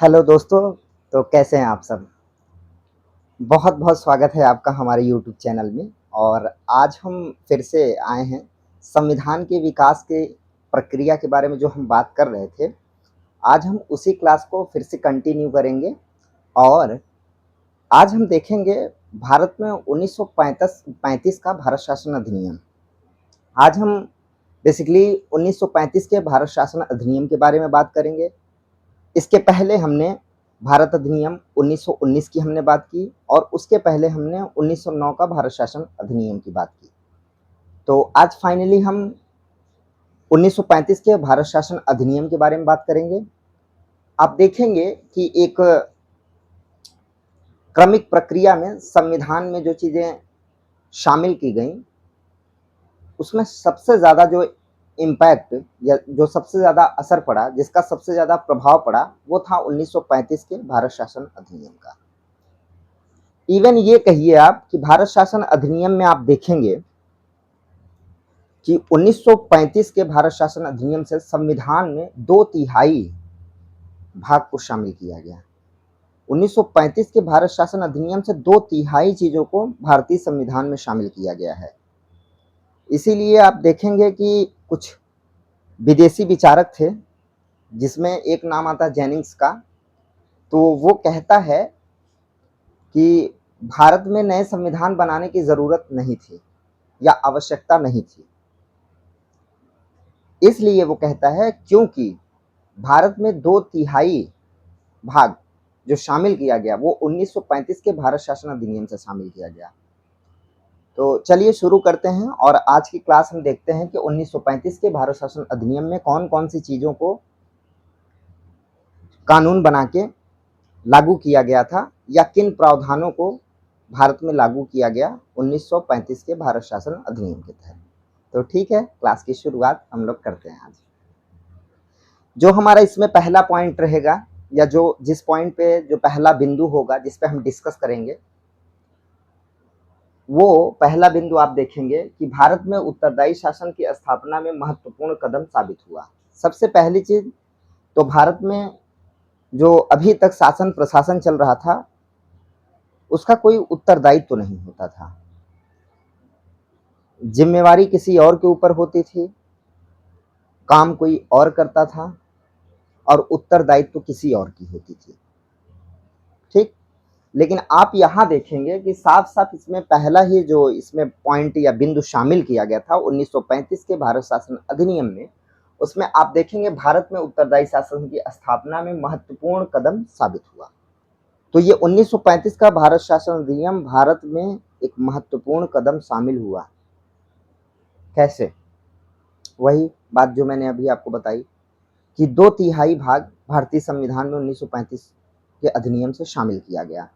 Hello दोस्तों। तो कैसे हैं आप सब? बहुत बहुत स्वागत है आपका हमारे यूट्यूब चैनल में। और आज हम फिर से आए हैं संविधान के विकास के प्रक्रिया के बारे में जो हम बात कर रहे थे। आज हम उसी क्लास को फिर से कंटिन्यू करेंगे। और आज हम देखेंगे भारत में 1935 का भारत शासन अधिनियम। आज हम बेसिकली 1935 के भारत शासन अधिनियम के बारे में बात करेंगे। इसके पहले हमने भारत अधिनियम 1919 की हमने बात की और उसके पहले हमने 1909 का भारत शासन अधिनियम की बात की। तो आज फाइनली हम 1935 के भारत शासन अधिनियम के बारे में बात करेंगे। आप देखेंगे कि एक क्रमिक प्रक्रिया में संविधान में जो चीज़ें शामिल की गई उसमें सबसे ज़्यादा जो इम्पैक्ट या जो सबसे ज़्यादा असर पड़ा, जिसका सबसे ज़्यादा प्रभाव पड़ा, वो था 1935 के भारत शासन अधिनियम का। इवन ये कहिए आप कि भारत शासन अधिनियम में आप देखेंगे कि 1935 के भारत शासन अधिनियम से संविधान में 2/3 भाग को शामिल किया गया। 1935 के भारत शासन अधिनियम से 2/3 चीज़ों को भारतीय संविधान में शामिल किया गया है। इसीलिए आप देखेंगे कि कुछ विदेशी विचारक थे, जिसमें एक नाम आता है जेनिंग्स का। तो वो कहता है कि भारत में नए संविधान बनाने की ज़रूरत नहीं थी या आवश्यकता नहीं थी। इसलिए वो कहता है क्योंकि भारत में 2/3 भाग जो शामिल किया गया वो 1935 के भारत शासन अधिनियम से शामिल किया गया। तो चलिए शुरू करते हैं और आज की क्लास हम देखते हैं कि 1935 के भारत शासन अधिनियम में कौन कौन सी चीज़ों को कानून बना के लागू किया गया था या किन प्रावधानों को भारत में लागू किया गया 1935 के भारत शासन अधिनियम के तहत। तो ठीक है, क्लास की शुरुआत हम लोग करते हैं। आज जो हमारा इसमें पहला पॉइंट रहेगा या जो जिस पॉइंट पे जो पहला बिंदु होगा जिस पे हम डिस्कस करेंगे, वो पहला बिंदु आप देखेंगे कि भारत में उत्तरदायी शासन की स्थापना में महत्वपूर्ण कदम साबित हुआ। सबसे पहली चीज तो भारत में जो अभी तक शासन प्रशासन चल रहा था उसका कोई उत्तरदायित्व तो नहीं होता था। जिम्मेवारी किसी और के ऊपर होती थी, काम कोई और करता था और उत्तरदायित्व किसी और की होती थी। ठीक, लेकिन आप यहाँ देखेंगे कि साफ साफ इसमें पहला ही जो इसमें पॉइंट या बिंदु शामिल किया गया था 1935 के भारत शासन अधिनियम में, उसमें आप देखेंगे भारत में उत्तरदायी शासन की स्थापना में महत्वपूर्ण कदम साबित हुआ। तो ये 1935 का भारत शासन अधिनियम भारत में एक महत्वपूर्ण कदम शामिल हुआ। कैसे? वही बात जो मैंने अभी आपको बताई कि 2/3 भाग भारतीय संविधान में 1935 के अधिनियम से शामिल किया गया।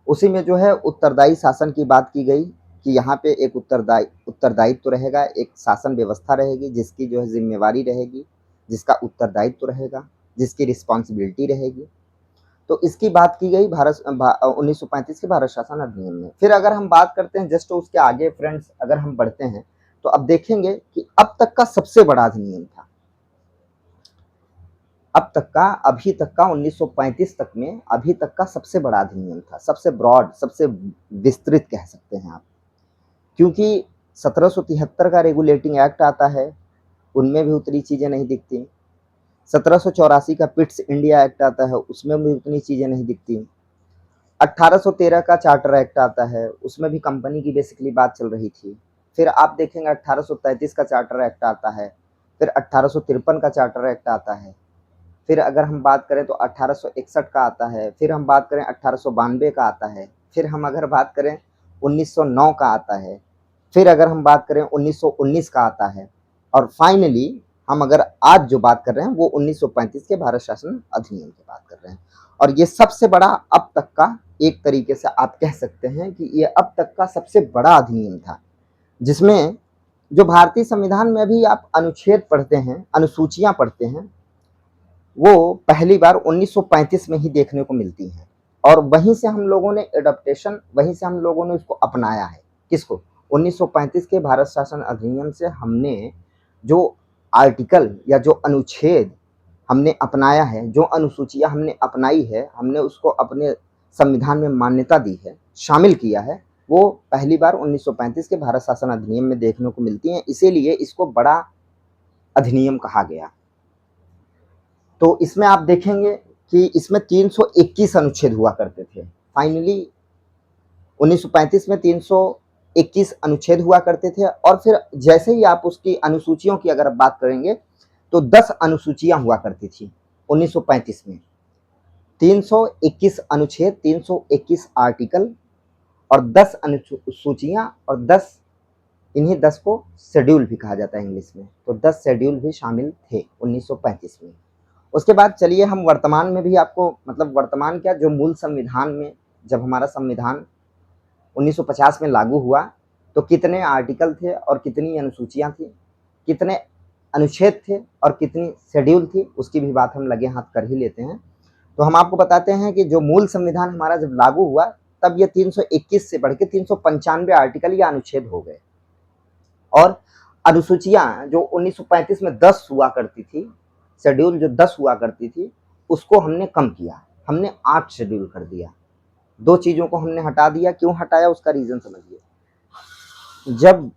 उसी में जो है उत्तरदायी शासन की बात की गई कि यहाँ पे एक उत्तरदायित्व रहेगा, एक शासन व्यवस्था रहेगी जिसकी जो है जिम्मेवारी रहेगी, जिसका उत्तरदायित्व रहेगा, जिसकी रिस्पॉन्सिबिलिटी रहेगी। तो इसकी बात की गई 1935 के भारत शासन अधिनियम में। फिर अगर हम बात करते हैं जस्ट उसके आगे फ्रेंड्स, अगर हम बढ़ते हैं तो अब देखेंगे कि अब तक का सबसे बड़ा अधिनियम था। अब तक का, अभी तक का 1935 तक में अभी तक का सबसे बड़ा अधिनियम था, सबसे ब्रॉड, सबसे विस्तृत कह सकते हैं आप। क्योंकि 1773 का रेगुलेटिंग एक्ट आता है, उनमें भी उतनी चीज़ें नहीं दिखती। 1784 का पिट्स इंडिया एक्ट आता है, उसमें भी उतनी चीज़ें नहीं दिखती। 1813 का चार्टर एक्ट आता है, उसमें भी कंपनी की बेसिकली बात चल रही थी। फिर आप देखेंगे 1833 का चार्टर एक्ट आता है, फिर 1853 का चार्टर एक्ट आता है। फिर अगर हम बात करें तो 1861 का आता है, फिर हम बात करें 1892 का आता है, फिर हम अगर बात करें 1909 का आता है, फिर अगर हम बात करें 1919 का आता है, और फाइनली हम अगर आज जो बात कर रहे हैं वो 1935 के भारत शासन अधिनियम की बात कर रहे हैं। और ये सबसे बड़ा अब तक का, एक तरीके से आप कह सकते हैं कि ये अब तक का सबसे बड़ा अधिनियम था, जिसमें जो भारतीय संविधान में अभी आप अनुच्छेद पढ़ते हैं, अनुसूचियां पढ़ते हैं, वो पहली बार 1935 में ही देखने को मिलती हैं। और वहीं से हम लोगों ने एडप्टेशन, वहीं से हम लोगों ने उसको अपनाया है। किसको? 1935 के भारत शासन अधिनियम से हमने जो आर्टिकल या जो अनुच्छेद हमने अपनाया है, जो अनुसूचियाँ हमने अपनाई है, हमने उसको अपने संविधान में मान्यता दी है, शामिल किया है, वो पहली बार 1935 के भारत शासन अधिनियम में देखने को मिलती हैं, इसीलिए इसको बड़ा अधिनियम कहा गया। तो इसमें आप देखेंगे कि इसमें 321 अनुच्छेद हुआ करते थे। फाइनली 1935 में 321 अनुच्छेद हुआ करते थे और फिर जैसे ही आप उसकी अनुसूचियों की अगर आप बात करेंगे तो 10 अनुसूचियां हुआ करती थी 1935 में। 321 अनुच्छेद, 321 आर्टिकल और 10 अनुसूचियां और 10, इन्हीं 10 को शेड्यूल भी कहा जाता है इंग्लिश में। तो 10 शेड्यूल भी शामिल थे 1935 में। उसके बाद चलिए हम वर्तमान में भी आपको, मतलब वर्तमान क्या, जो मूल संविधान में जब हमारा संविधान 1950 में लागू हुआ तो कितने आर्टिकल थे और कितनी अनुसूचियां थी, कितने अनुच्छेद थे और कितनी शेड्यूल थी, उसकी भी बात हम लगे हाथ कर ही लेते हैं। तो हम आपको बताते हैं कि जो मूल संविधान हमारा जब लागू हुआ तब ये 321 से बढ़ के 395 आर्टिकल या अनुच्छेद हो गए और अनुसूचियां जो 1935 में 10 हुआ करती थी, शेड्यूल जो 10 हुआ करती थी, उसको हमने कम किया, हमने 8 शेड्यूल कर दिया। 2 चीज़ों को हमने हटा दिया। क्यों हटाया उसका रीज़न समझिए। जब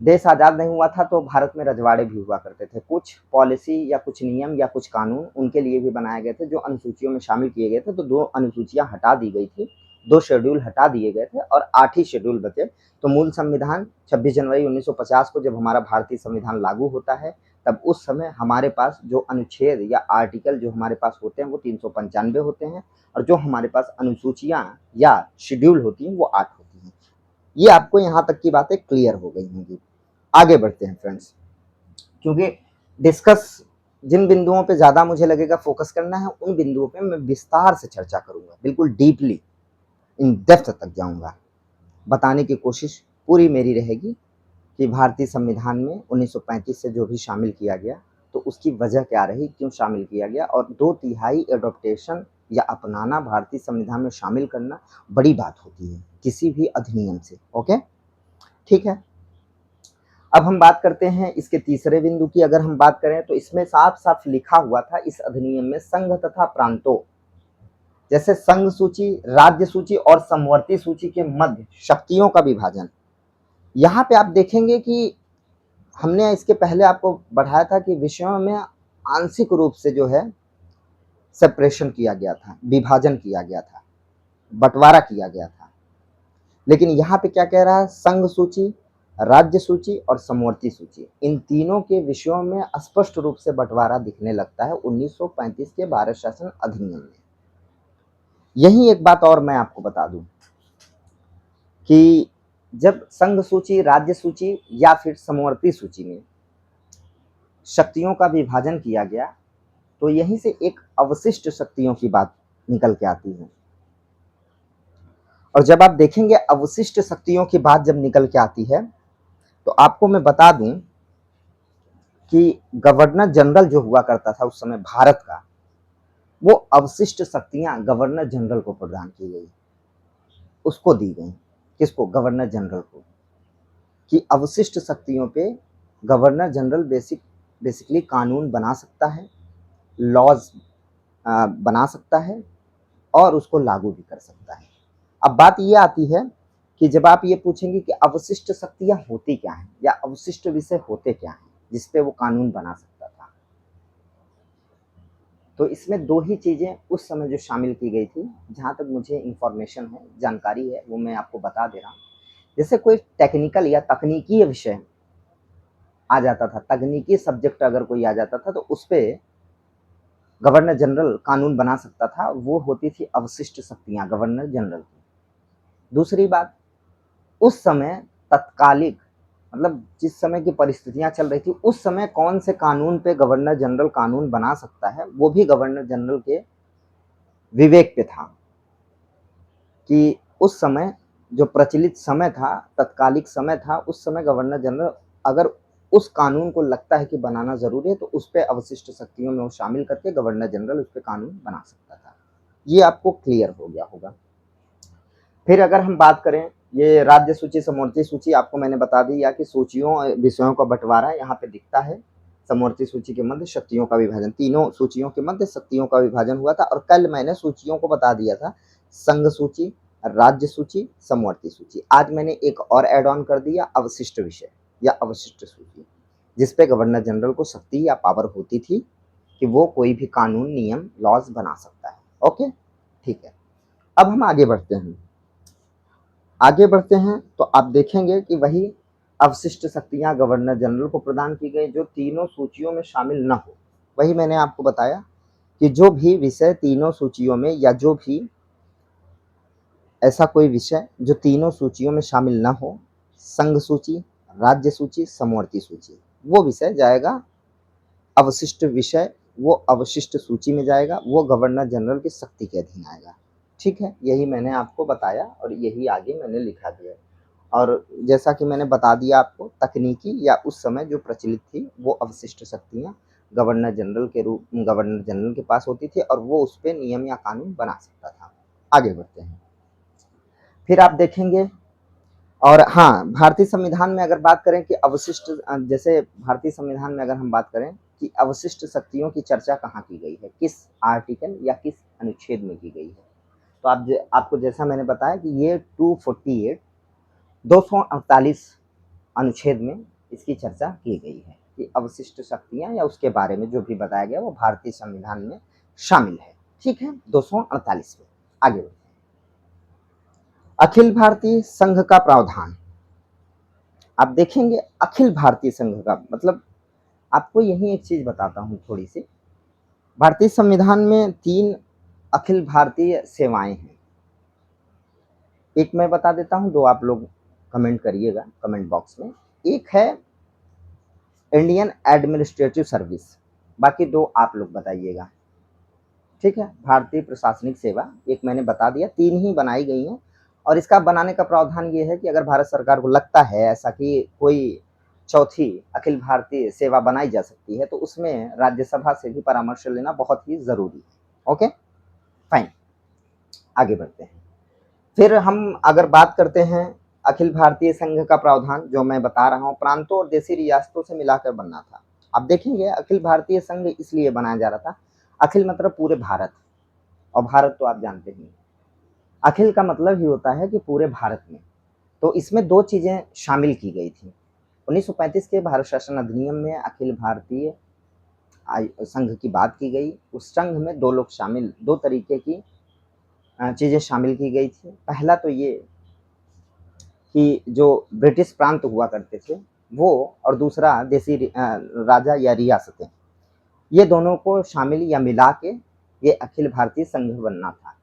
देश आज़ाद नहीं हुआ था तो भारत में रजवाड़े भी हुआ करते थे। कुछ पॉलिसी या कुछ नियम या कुछ कानून उनके लिए भी बनाए गए थे जो अनुसूचियों में शामिल किए गए थे। तो 2 अनुसूचियां हटा दी गई थी, 2 शेड्यूल हटा दिए गए थे और 8 ही शेड्यूल बचे। तो मूल संविधान 26 जनवरी 1950 को जब हमारा भारतीय संविधान लागू होता है तब उस समय हमारे पास जो अनुच्छेद या आर्टिकल जो हमारे पास होते हैं वो 395 होते हैं और जो हमारे पास अनुसूचियां या शेड्यूल होती हैं वो 8 होती हैं। ये आपको यहाँ तक की बातें क्लियर हो गई होंगी। आगे बढ़ते हैं फ्रेंड्स, क्योंकि डिस्कस जिन बिंदुओं पे ज़्यादा मुझे लगेगा फोकस करना है उन बिंदुओं पे मैं विस्तार से चर्चा करूंगा, बिल्कुल डीपली इन डेप्थ तक जाऊंगा। बताने की कोशिश पूरी मेरी रहेगी कि भारतीय संविधान में 1935 से जो भी शामिल किया गया तो उसकी वजह क्या रही, क्यों शामिल किया गया, और 2/3 एडॉप्टेशन या अपनाना, भारतीय संविधान में शामिल करना बड़ी बात होती है किसी भी अधिनियम से। ओके, ठीक है। अब हम बात करते हैं इसके तीसरे बिंदु की। अगर हम बात करें तो इसमें साफ साफ लिखा हुआ था इस अधिनियम में संघ तथा प्रांतों, जैसे संघ सूची, राज्य सूची और समवर्ती सूची के मध्य शक्तियों का विभाजन। यहाँ पे आप देखेंगे कि हमने इसके पहले आपको बढ़ाया था कि विषयों में आंशिक रूप से जो है सेपरेशन किया गया था, विभाजन किया गया था, बंटवारा किया गया था। लेकिन यहाँ पे क्या कह रहा है, संघ सूची, राज्य सूची और समवर्ती सूची, इन तीनों के विषयों में स्पष्ट रूप से बंटवारा दिखने लगता है 1935 के भारत शासन अधिनियम में। यही एक बात और मैं आपको बता दूं कि जब संघ सूची, राज्य सूची या फिर समवर्ती सूची में शक्तियों का विभाजन किया गया तो यहीं से एक अवशिष्ट शक्तियों की बात निकल के आती है। और जब आप देखेंगे अवशिष्ट शक्तियों की बात जब निकल के आती है तो आपको मैं बता दूं कि गवर्नर जनरल जो हुआ करता था उस समय भारत का, वो अवशिष्ट शक्तियां गवर्नर जनरल को प्रदान की गई, उसको दी गई। किसको? गवर्नर जनरल को। कि अवशिष्ट शक्तियों पे गवर्नर जनरल बेसिकली कानून बना सकता है, लॉज बना सकता है और उसको लागू भी कर सकता है। अब बात ये आती है कि जब आप ये पूछेंगे कि अवशिष्ट शक्तियां होती क्या हैं या अवशिष्ट विषय होते क्या हैं जिसपे वो कानून बना सकता था, तो इसमें 2 ही चीजें उस समय जो शामिल की गई थी, जहां तक मुझे इंफॉर्मेशन है, जानकारी है, वो मैं आपको बता दे रहा हूँ। जैसे कोई टेक्निकल या तकनीकी विषय आ जाता था, तकनीकी सब्जेक्ट अगर कोई आ जाता था तो उस पर गवर्नर जनरल कानून बना सकता था, वो होती थी अवशिष्ट शक्तियां गवर्नर जनरल की। दूसरी बात, उस समय तत्कालिक, मतलब जिस समय की परिस्थितियां चल रही थी उस समय कौन से कानून पे गवर्नर जनरल कानून बना सकता है, वो भी गवर्नर जनरल के विवेक पे था। कि उस समय जो प्रचलित समय था, तत्कालिक समय था, उस समय गवर्नर जनरल अगर उस कानून को लगता है कि बनाना जरूरी है तो उस पर अवशिष्ट शक्तियों में वो शामिल करके गवर्नर जनरल उस पर कानून बना सकता था। ये आपको क्लियर हो गया होगा। फिर अगर हम बात करें, ये राज्य सूची, समवर्ती सूची आपको मैंने बता दी, या कि सूचियों विषयों का बंटवारा यहाँ पे दिखता है। समवर्ती सूची के मध्य शक्तियों का विभाजन, तीनों सूचियों के मध्य शक्तियों का विभाजन हुआ था। और कल मैंने सूचियों को बता दिया था, संघ सूची, राज्य सूची, समवर्ती सूची। आज मैंने एक और ऐड ऑन कर दिया, अवशिष्ट विषय या अवशिष्ट सूची, जिसपे गवर्नर जनरल को शक्ति या पावर होती थी कि वो कोई भी कानून, नियम, लॉज बना सकता है। ओके, ठीक है। अब हम आगे बढ़ते हैं। आगे बढ़ते हैं तो आप देखेंगे कि वही अवशिष्ट शक्तियां गवर्नर जनरल को प्रदान की गई जो तीनों सूचियों में शामिल न हो। वही मैंने आपको बताया कि जो भी विषय तीनों सूचियों में, या जो भी ऐसा कोई विषय जो तीनों सूचियों में शामिल न हो, संघ सूची, राज्य सूची, समवर्ती सूची, वो विषय जाएगा अवशिष्ट विषय, वो अवशिष्ट सूची में जाएगा, वो गवर्नर जनरल की शक्ति के अधीन आएगा। ठीक है, यही मैंने आपको बताया और यही आगे मैंने लिखा दिया। और जैसा कि मैंने बता दिया आपको, तकनीकी या उस समय जो प्रचलित थी वो अवशिष्ट शक्तियाँ गवर्नर जनरल के पास होती थी और वो उस पर नियम या कानून बना सकता था। आगे बढ़ते हैं। फिर आप देखेंगे, और हाँ, भारतीय संविधान में अगर बात करें कि अवशिष्ट, जैसे भारतीय संविधान में अगर हम बात करें कि अवशिष्ट शक्तियों की चर्चा कहाँ की गई है, किस आर्टिकल या किस अनुच्छेद में की गई है, तो आपको जैसा मैंने बताया कि ये 248 248 अनुच्छेद में इसकी चर्चा की गई है कि अवशिष्ट शक्तियां या उसके बारे में जो भी बताया गया वो भारतीय संविधान में शामिल है। ठीक है, 248 में। आगे बढ़ते हैं। अखिल भारतीय संघ का प्रावधान। आप देखेंगे अखिल भारतीय संघ का मतलब, आपको यही एक चीज बताता हूं थोड़ी सी। भारतीय संविधान में 3 अखिल भारतीय सेवाएं हैं। एक मैं बता देता हूं, 2 आप लोग कमेंट करिएगा कमेंट बॉक्स में। एक है इंडियन एडमिनिस्ट्रेटिव सर्विस, बाकी 2 आप लोग बताइएगा। ठीक है, भारतीय प्रशासनिक सेवा एक मैंने बता दिया, 3 ही बनाई गई हैं। और इसका बनाने का प्रावधान ये है कि अगर भारत सरकार को लगता है ऐसा कि कोई चौथी अखिल भारतीय सेवा बनाई जा सकती है, तो उसमें राज्यसभा से भी परामर्श लेना बहुत ही जरूरी है। ओके, फाइन, आगे बढ़ते हैं। फिर हम अगर बात करते हैं अखिल भारतीय संघ का प्रावधान, जो मैं बता रहा हूँ प्रांतों और देशी रियासतों से मिलाकर बनना था। आप देखेंगे अखिल भारतीय संघ इसलिए बनाया जा रहा था, अखिल मतलब पूरे भारत, और भारत तो आप जानते ही, अखिल का मतलब ही होता है कि पूरे भारत में। तो इसमें 2 चीजें शामिल की गई थी। 1935 के भारत शासन अधिनियम में अखिल भारतीय संघ की बात की गई। उस संघ में 2 लोग शामिल, 2 तरीके की चीजें शामिल की गई थी। पहला तो ये कि जो ब्रिटिश प्रांत हुआ करते थे वो, और दूसरा देसी राजा या रियासतें, ये दोनों को शामिल या मिला के ये अखिल भारतीय संघ बनना था।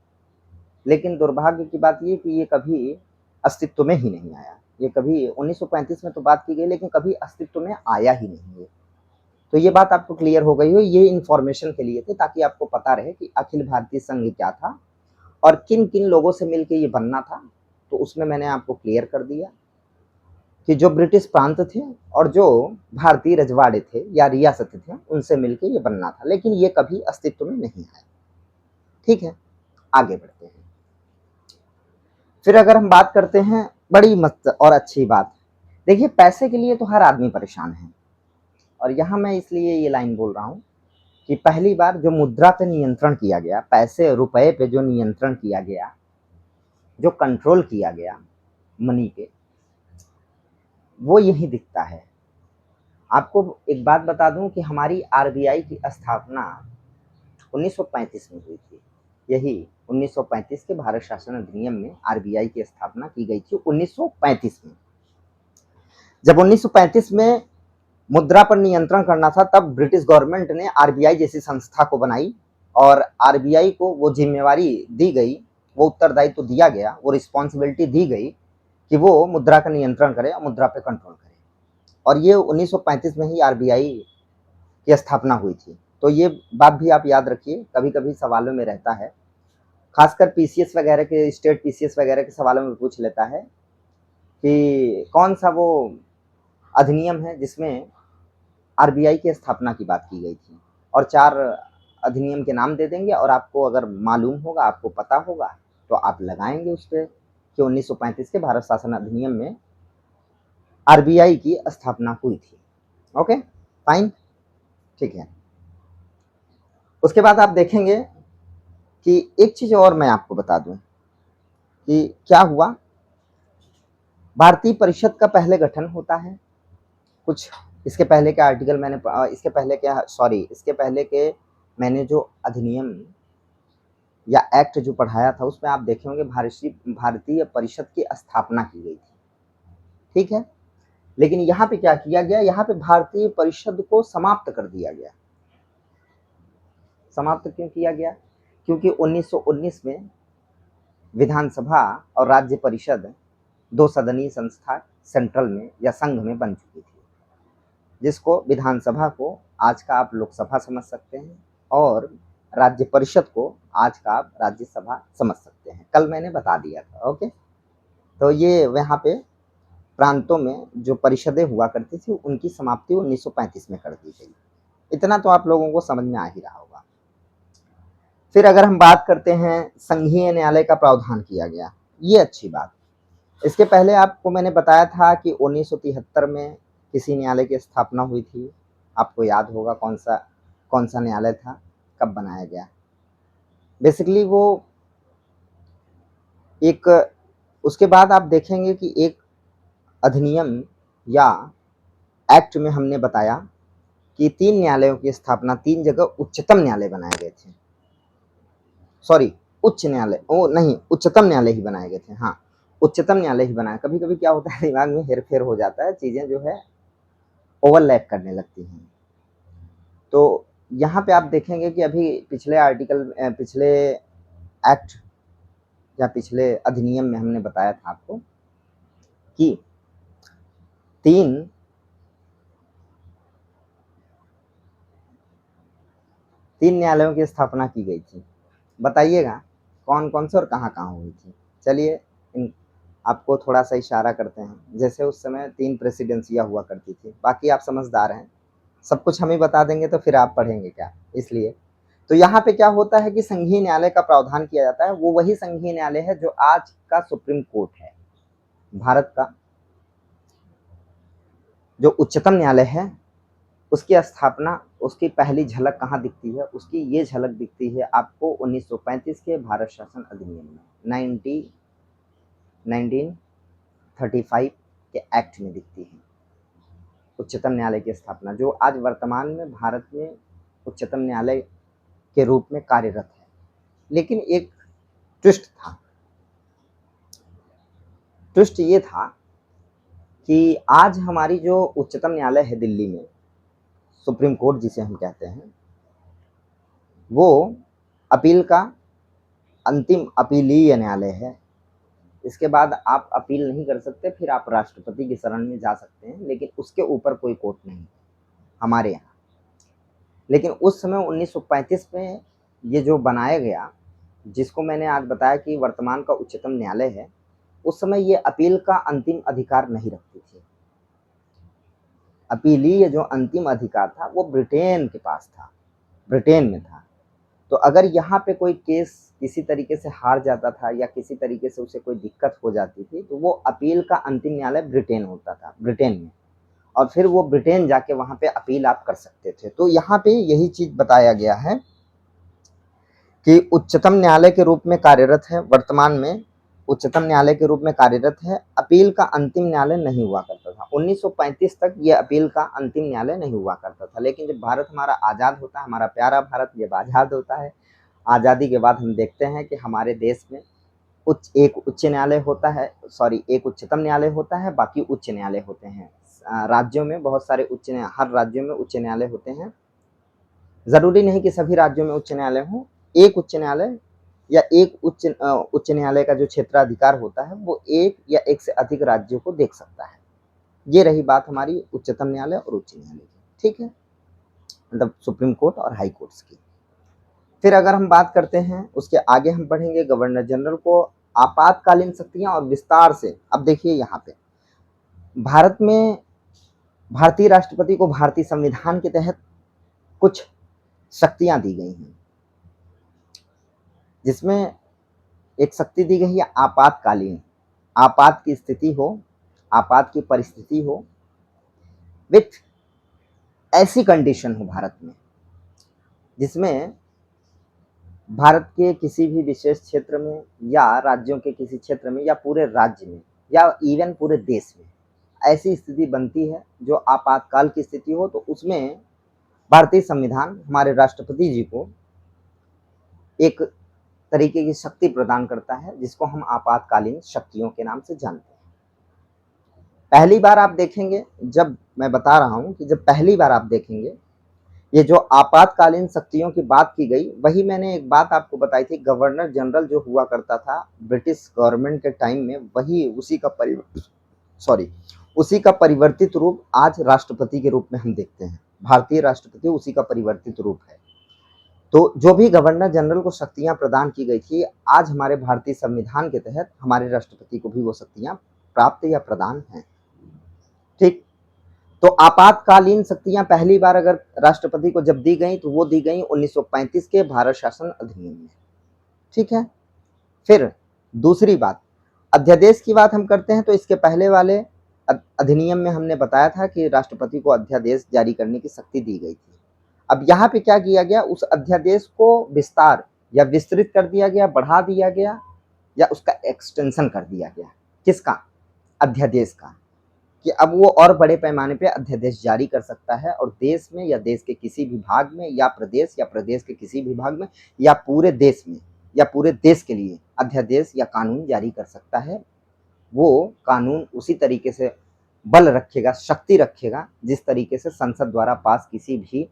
लेकिन दुर्भाग्य की बात ये कि ये कभी अस्तित्व में ही नहीं आया। ये कभी 1935 में तो बात की गई, लेकिन कभी अस्तित्व में आया ही नहीं है। तो ये बात आपको क्लियर हो गई हो। ये इन्फॉर्मेशन के लिए थे, ताकि आपको पता रहे कि अखिल भारतीय संघ क्या था और किन किन लोगों से मिलकर ये बनना था। तो उसमें मैंने आपको क्लियर कर दिया कि जो ब्रिटिश प्रांत थे और जो भारतीय रजवाड़े थे या रियासतें थे, उनसे मिलकर ये बनना था, लेकिन ये कभी अस्तित्व में नहीं आया। ठीक है, आगे बढ़ते हैं। फिर अगर हम बात करते हैं, बड़ी मस्त और अच्छी बात, देखिए पैसे के लिए तो हर आदमी परेशान है, और यहाँ मैं इसलिए ये लाइन बोल रहा हूँ कि पहली बार जो मुद्रा पे नियंत्रण किया गया, पैसे रुपए पे जो नियंत्रण किया गया, जो कंट्रोल किया गया मनी पे, वो यही दिखता है। आपको एक बात बता दूं कि हमारी आरबीआई की स्थापना 1935 में हुई थी। यही 1935 के भारत शासन अधिनियम में आरबीआई की स्थापना की गई थी 1935 में। जब 1935 में मुद्रा पर नियंत्रण करना था, तब ब्रिटिश गवर्नमेंट ने आरबीआई जैसी संस्था को बनाई और आरबीआई को वो जिम्मेवारी दी गई, वो उत्तरदायित्व दिया गया, वो रिस्पॉन्सिबिलिटी दी गई कि वो मुद्रा का नियंत्रण करे और मुद्रा पे कंट्रोल करे। और ये 1935 में ही आरबीआई की स्थापना हुई थी। तो ये बात भी आप याद रखिए, कभी कभी सवालों में रहता है, खासकर पीसीएस वगैरह के, स्टेट पीसीएस वगैरह के सवालों में पूछ लेता है कि कौन सा वो अधिनियम है जिसमें आरबीआई की स्थापना की बात की गई थी, और 4 अधिनियम के नाम दे देंगे, और आपको अगर मालूम होगा, आपको पता होगा, तो आप लगाएंगे उस पर कि 1935 के भारत शासन अधिनियम में आरबीआई की स्थापना हुई थी। ओके, फाइन, ठीक है। उसके बाद आप देखेंगे कि एक चीज और मैं आपको बता दूं कि क्या हुआ। भारतीय परिषद का पहले गठन होता है, कुछ इसके पहले के आर्टिकल मैंने इसके पहले के सॉरी इसके पहले के मैंने जो अधिनियम या एक्ट जो पढ़ाया था उसमें आप देखे होंगे भारतीय परिषद की स्थापना की गई थी, ठीक है। लेकिन यहाँ पे क्या किया गया, यहाँ पे भारतीय परिषद को समाप्त कर दिया गया। समाप्त क्यों किया गया? क्योंकि 1919 में विधानसभा और राज्य परिषद दो सदनीय संस्था सेंट्रल में या संघ में बन चुकी थी, जिसको विधानसभा को आज का आप लोकसभा समझ सकते हैं और राज्य परिषद को आज का आप राज्यसभा समझ सकते हैं। कल मैंने बता दिया था, ओके। तो ये यहाँ पे प्रांतों में जो परिषदें हुआ करती थी उनकी समाप्ति 1935 में कर दी गई। इतना तो आप लोगों को समझ में आ ही रहा होगा। फिर अगर हम बात करते हैं संघीय न्यायालय का प्रावधान किया गया, ये अच्छी बात। इसके पहले आपको मैंने बताया था कि 1973 में किसी न्यायालय की स्थापना हुई थी। आपको याद होगा कौन सा न्यायालय था, कब बनाया गया। बेसिकली वो एक, उसके बाद आप देखेंगे कि एक अधिनियम या एक्ट में हमने बताया कि 3 न्यायालयों की स्थापना, 3 जगह उच्चतम न्यायालय बनाए गए थे। सॉरी, उच्च न्यायालय, ओ नहीं, उच्चतम न्यायालय ही बनाए गए थे। हाँ, उच्चतम न्यायालय ही बनाया। कभी कभी क्या होता है, दिमाग में हेरफेर हो जाता है, चीजें जो है ओवरलैप करने लगती हैं। तो यहाँ पे आप देखेंगे कि अभी पिछले आर्टिकल, पिछले एक्ट या पिछले अधिनियम में हमने बताया था आपको कि तीन न्यायालयों की स्थापना की गई थी। बताइएगा कौन कौन से और कहाँ कहाँ हुई थी। चलिए इन आपको थोड़ा सा इशारा करते हैं। जैसे उस समय 3 प्रेसिडेंसियाँ हुआ करती थी। बाकी आप समझदार हैं, सब कुछ हम ही बता देंगे तो फिर आप पढ़ेंगे क्या, इसलिए। तो यहाँ पे क्या होता है कि संघीय न्यायालय का प्रावधान किया जाता है। वो वही संघीय न्यायालय है जो आज का सुप्रीम कोर्ट है भारत का। जो उच्चतम न्यायालय है उसकी स्थापना, उसकी पहली झलक कहाँ दिखती है? उसकी ये झलक दिखती है आपको 1935 के भारत शासन अधिनियम में, 1935 के एक्ट में दिखती है उच्चतम न्यायालय की स्थापना, जो आज वर्तमान में भारत में उच्चतम न्यायालय के रूप में कार्यरत है। लेकिन एक ट्विस्ट था। ट्विस्ट ये था कि आज हमारी जो उच्चतम न्यायालय है दिल्ली में, सुप्रीम कोर्ट जिसे हम कहते हैं, वो अपील का अंतिम अपीलीय न्यायालय है। इसके बाद आप अपील नहीं कर सकते, फिर आप राष्ट्रपति की शरण में जा सकते हैं, लेकिन उसके ऊपर कोई कोर्ट नहीं हमारे यहाँ। लेकिन उस समय 1935 में ये जो बनाया गया, जिसको मैंने आज बताया कि वर्तमान का उच्चतम न्यायालय है, उस समय ये अपील का अंतिम अधिकार नहीं रखती थी। अपीलीय जो अंतिम अधिकार था वो ब्रिटेन के पास था, ब्रिटेन में था। तो अगर यहाँ पे कोई केस किसी तरीके से हार जाता था या किसी तरीके से उसे कोई दिक्कत हो जाती थी, तो वो अपील का अंतिम न्यायालय ब्रिटेन होता था, ब्रिटेन में, और फिर वो ब्रिटेन जाके वहाँ पे अपील आप कर सकते थे। तो यहाँ पे यही चीज बताया गया है कि उच्चतम न्यायालय के रूप में कार्यरत है, वर्तमान में उच्चतम न्यायालय के रूप में कार्यरत है। अपील का अंतिम न्यायालय नहीं हुआ करता था। 1935 तक ये अपील का अंतिम न्यायालय नहीं हुआ करता था। लेकिन जब भारत हमारा आज़ाद होता है, हमारा प्यारा भारत जब आज़ाद होता है, आज़ादी के बाद हम देखते हैं कि हमारे देश में एक उच्च न्यायालय होता है, सॉरी एक उच्चतम न्यायालय होता है, बाकी उच्च न्यायालय होते हैं। राज्यों में बहुत सारे हर राज्यों में उच्च न्यायालय होते हैं। जरूरी नहीं कि सभी राज्यों में उच्च न्यायालय हो। एक उच्च न्यायालय या एक उच्च न्यायालय का जो क्षेत्राधिकार होता है वो एक या एक से अधिक राज्यों को देख सकता है। ये रही बात हमारी उच्चतम न्यायालय और उच्च न्यायालय की, ठीक है, मतलब सुप्रीम कोर्ट और हाई कोर्ट्स की। फिर अगर हम बात करते हैं, उसके आगे हम पढ़ेंगे गवर्नर जनरल को आपातकालीन शक्तियां और विस्तार से। अब देखिए यहाँ पे भारत में भारतीय राष्ट्रपति को भारतीय संविधान के तहत कुछ शक्तियां दी गई हैं, जिसमें एक शक्ति दी गई है आपातकालीन। आपात की स्थिति हो, आपात की परिस्थिति हो, विथ ऐसी कंडीशन हो भारत में जिसमें भारत के किसी भी विशेष क्षेत्र में या राज्यों के किसी क्षेत्र में या पूरे राज्य में या इवन पूरे देश में ऐसी स्थिति बनती है जो आपातकाल की स्थिति हो, तो उसमें भारतीय संविधान हमारे राष्ट्रपति जी को एक तरीके की शक्ति प्रदान करता है जिसको हम आपातकालीन शक्तियों के नाम से जानते हैं। पहली बार आप देखेंगे, जब मैं बता रहा हूं कि जब पहली बार आप देखेंगे ये जो आपातकालीन शक्तियों की बात की गई, वही मैंने एक बात आपको बताई थी, गवर्नर जनरल जो हुआ करता था ब्रिटिश गवर्नमेंट के टाइम में, वही उसी का परिवर्तित रूप आज राष्ट्रपति के रूप में हम देखते हैं। भारतीय राष्ट्रपति उसी का परिवर्तित रूप है। तो जो भी गवर्नर जनरल को शक्तियां प्रदान की गई थी, आज हमारे भारतीय संविधान के तहत हमारे राष्ट्रपति को भी वो शक्तियां प्राप्त या प्रदान हैं। ठीक, तो आपातकालीन शक्तियां पहली बार अगर राष्ट्रपति को जब दी गई तो वो दी गई 1935 के भारत शासन अधिनियम में। ठीक है, फिर दूसरी बात, अध्यादेश की बात हम करते हैं तो इसके पहले वाले अधिनियम में हमने बताया था कि राष्ट्रपति को अध्यादेश जारी करने की शक्ति दी गई थी। अब यहाँ पे क्या किया गया, उस अध्यादेश को विस्तार या विस्तृत कर दिया गया, बढ़ा दिया गया या उसका एक्सटेंशन कर दिया गया। किसका? अध्यादेश का, कि अब वो और बड़े पैमाने पे अध्यादेश जारी कर सकता है और देश में या देश के किसी भी भाग में या प्रदेश के किसी भी भाग में या पूरे देश में या पूरे देश के लिए अध्यादेश या कानून जारी कर सकता है। वो कानून उसी तरीके से बल रखेगा, शक्ति रखेगा, जिस तरीके से संसद द्वारा पास किसी भी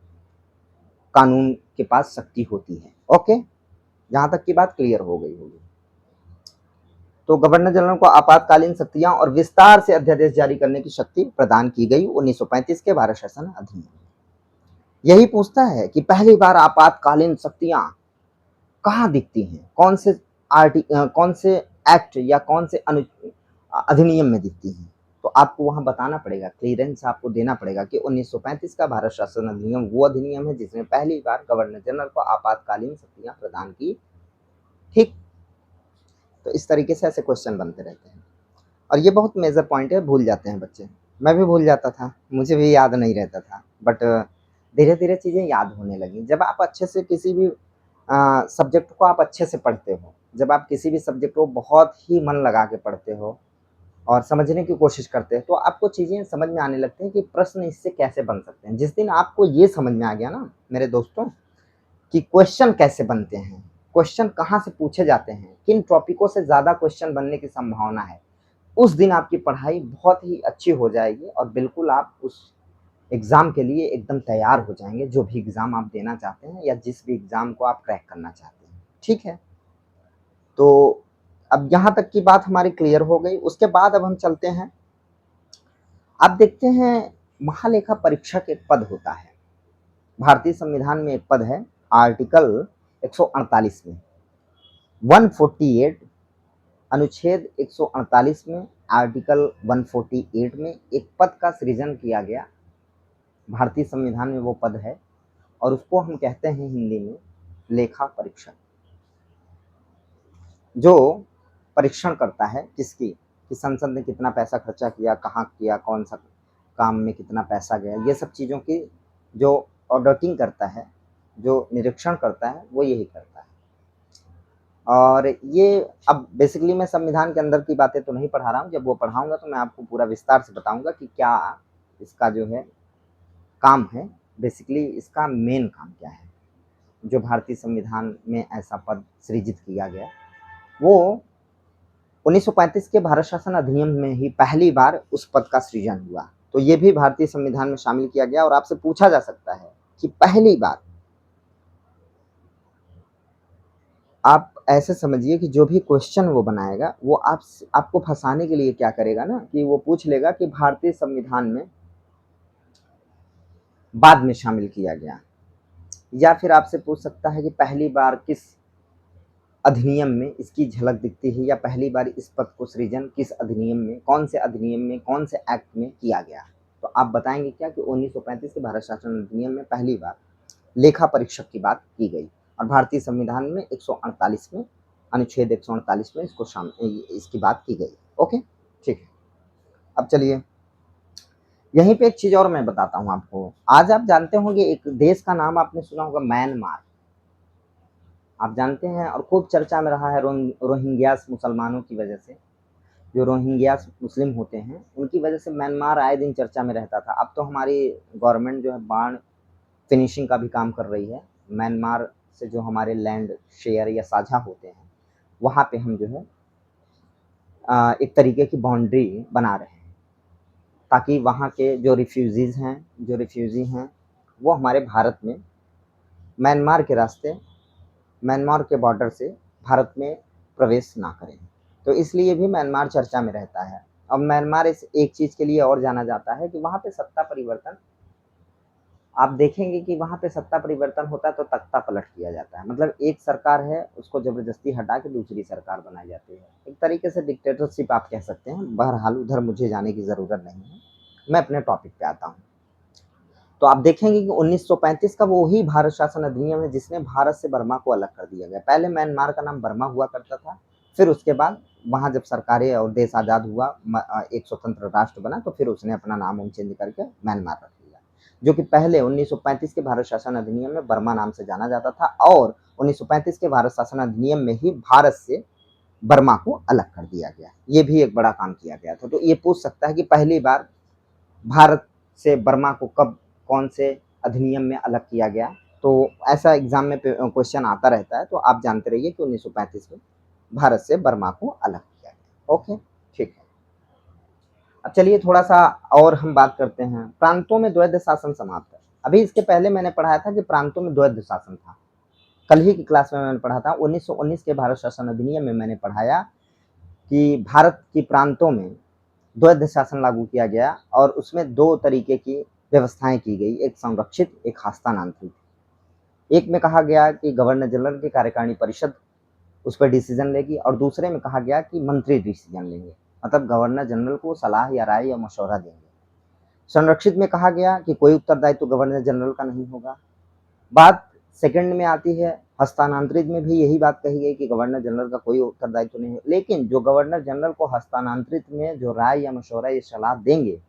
कानून के पास शक्ति होती है। ओके, यहाँ तक की बात क्लियर हो गई होगी। तो गवर्नर जनरल को आपातकालीन शक्तियां और विस्तार से अध्यादेश जारी करने की शक्ति प्रदान की गई 1935 के भारत शासन अधिनियम। यही पूछता है कि पहली बार आपातकालीन शक्तियां कहाँ दिखती हैं, कौन से एक्ट या कौन से अधिनियम में दिखती हैं, तो आपको वहां बताना पड़ेगा, क्लियरेंस आपको देना पड़ेगा कि 1935 का भारत शासन अधिनियम वो अधिनियम है जिसमें पहली बार गवर्नर जनरल को आपातकालीन शक्तियां प्रदान की। ठीक, तो इस तरीके से ऐसे क्वेश्चन बनते रहते हैं और ये बहुत मेजर पॉइंट है, भूल जाते हैं बच्चे। मैं भी भूल जाता था, मुझे भी याद नहीं रहता था, बट धीरे धीरे चीज़ें याद होने लगी। जब आप अच्छे से किसी भी सब्जेक्ट को आप अच्छे से पढ़ते हो, जब आप किसी भी सब्जेक्ट को बहुत ही मन लगा के पढ़ते हो और समझने की कोशिश करते हैं, तो आपको चीज़ें समझ में आने लगती हैं कि प्रश्न इससे कैसे बन सकते हैं। जिस दिन आपको ये समझ में आ गया ना मेरे दोस्तों कि क्वेश्चन कैसे बनते हैं, क्वेश्चन कहाँ से पूछे जाते हैं, किन टॉपिकों से ज़्यादा क्वेश्चन बनने की संभावना है, उस दिन आपकी पढ़ाई बहुत ही अच्छी हो जाएगी और बिल्कुल आप उस एग्ज़ाम के लिए एकदम तैयार हो जाएंगे, जो भी एग्ज़ाम आप देना चाहते हैं या जिस भी एग्ज़ाम को आप क्रैक करना चाहते हैं। ठीक है, तो अब यहाँ तक की बात हमारी क्लियर हो गई। उसके बाद अब हम चलते हैं, आप देखते हैं महालेखा परीक्षक एक पद होता है भारतीय संविधान में, एक पद है आर्टिकल 148 में, 148 अनुच्छेद 148 में, आर्टिकल 148 में एक पद का सृजन किया गया भारतीय संविधान में। वो पद है और उसको हम कहते हैं हिंदी में लेखा परीक्षक, जो परीक्षण करता है किसकी, कि संसद ने कितना पैसा खर्चा किया, कहाँ किया, कौन सा काम में कितना पैसा गया, ये सब चीज़ों की जो ऑडिटिंग करता है, जो निरीक्षण करता है, वो यही करता है। और ये अब बेसिकली मैं संविधान के अंदर की बातें तो नहीं पढ़ा रहा हूँ, जब वो पढ़ाऊँगा तो मैं आपको पूरा विस्तार से बताऊँगा कि क्या इसका जो है काम है, बेसिकली इसका मेन काम क्या है। जो भारतीय संविधान में ऐसा पद सृजित किया गया, वो 1935 के भारत शासन अधिनियम में ही पहली बार उस पद का सृजन हुआ। तो ये भी भारतीय संविधान में शामिल किया गया और आपसे पूछा जा सकता है कि पहली बार, आप ऐसे समझिए कि जो भी क्वेश्चन वो बनाएगा वो आपको फंसाने के लिए क्या करेगा ना, कि वो पूछ लेगा कि भारतीय संविधान में बाद में शामिल किया गया, या फिर आपसे पूछ सकता है कि पहली बार किस अधिनियम में इसकी झलक दिखती है, या पहली बार इस पद को सृजन किस अधिनियम में, कौन से अधिनियम में, कौन से एक्ट में किया गया। तो आप बताएंगे क्या कि 1935 के भारत शासन अधिनियम में पहली बार लेखा परीक्षक की बात की गई और भारतीय संविधान में 148 में, अनुच्छेद 148 में इसकी बात की गई। ओके, ठीक है। अब चलिए, यहीं पे एक चीज़ और मैं बताता हूँ आपको। आज आप जानते होंगे एक देश का नाम आपने सुना होगा म्यांमार। आप जानते हैं और खूब चर्चा में रहा है रोहिंग्यास मुसलमानों की वजह से। जो रोहिंग्यास मुस्लिम होते हैं, उनकी वजह से म्यांमार आए दिन चर्चा में रहता था। अब तो हमारी गवर्नमेंट जो है बाढ़ फिनिशिंग का भी काम कर रही है। म्यांमार से जो हमारे लैंड शेयर या साझा होते हैं, वहाँ पे हम जो है एक तरीके की बाउंड्री बना रहे हैं, ताकि वहाँ के जो रिफ्यूजी हैं, वो हमारे भारत में म्यांमार के रास्ते, म्यांमार के बॉर्डर से भारत में प्रवेश ना करें। तो इसलिए भी म्यांमार चर्चा में रहता है। अब म्यांमार इस एक चीज़ के लिए और जाना जाता है कि वहाँ पे सत्ता परिवर्तन, आप देखेंगे कि वहाँ पे सत्ता परिवर्तन होता है तो तख्ता पलट किया जाता है। मतलब एक सरकार है, उसको ज़बरदस्ती हटा के दूसरी सरकार बनाई जाती है। एक तरीके से डिक्टेटरशिप आप कह सकते हैं। बहरहाल उधर मुझे जाने की ज़रूरत नहीं है, मैं अपने टॉपिक पे आता हूँ। तो आप देखेंगे कि 1935 का वो ही भारत शासन अधिनियम है जिसने भारत से बर्मा को अलग कर दिया गया। पहले म्यांमार का नाम बर्मा हुआ करता था, फिर उसके बाद वहाँ जब सरकारें और देश आज़ाद हुआ, एक स्वतंत्र राष्ट्र बना, तो फिर उसने अपना नाम चेंज करके म्यांमार रख दिया। जो कि पहले 1935 के भारत शासन अधिनियम में बर्मा नाम से जाना जाता था, और 1935 के भारत शासन अधिनियम में ही भारत से बर्मा को अलग कर दिया गया। ये भी एक बड़ा काम किया गया था। तो ये पूछ सकता है कि पहली बार भारत से बर्मा को कब, कौन से अधिनियम में अलग किया गया। तो ऐसा एग्जाम में क्वेश्चन आता रहता है। तो आप जानते रहिए कि 1935 में भारत से बर्मा को अलग किया गया। ओके, ठीक है। अब चलिए थोड़ा सा और हम बात करते हैं। प्रांतों में द्वैध शासन समाप्त है। अभी इसके पहले मैंने पढ़ाया था कि प्रांतों में द्वैध शासन था। कल ही की क्लास में मैंने पढ़ा था 1919 के भारत शासन अधिनियम में मैंने पढ़ाया कि भारत की प्रांतों में द्वैध शासन लागू किया गया, और उसमें दो तरीके की व्यवस्थाएं की गई, एक संरक्षित, एक हस्तांतरित। एक में कहा गया कि गवर्नर जनरल की कार्यकारिणी परिषद उस पर डिसीजन लेगी, और दूसरे में कहा गया कि मंत्री डिसीजन लेंगे, मतलब गवर्नर जनरल को सलाह या राय या मशवरा देंगे। संरक्षित में कहा गया कि कोई उत्तरदायित्व तो गवर्नर जनरल का नहीं होगा। बात सेकंड में आती है, हस्तांतरित में भी यही बात कही गई कि गवर्नर जनरल का कोई उत्तरदायित्व नहीं है। लेकिन जो गवर्नर जनरल को हस्तांतरित में जो राय या मशवरा या सलाह देंगे,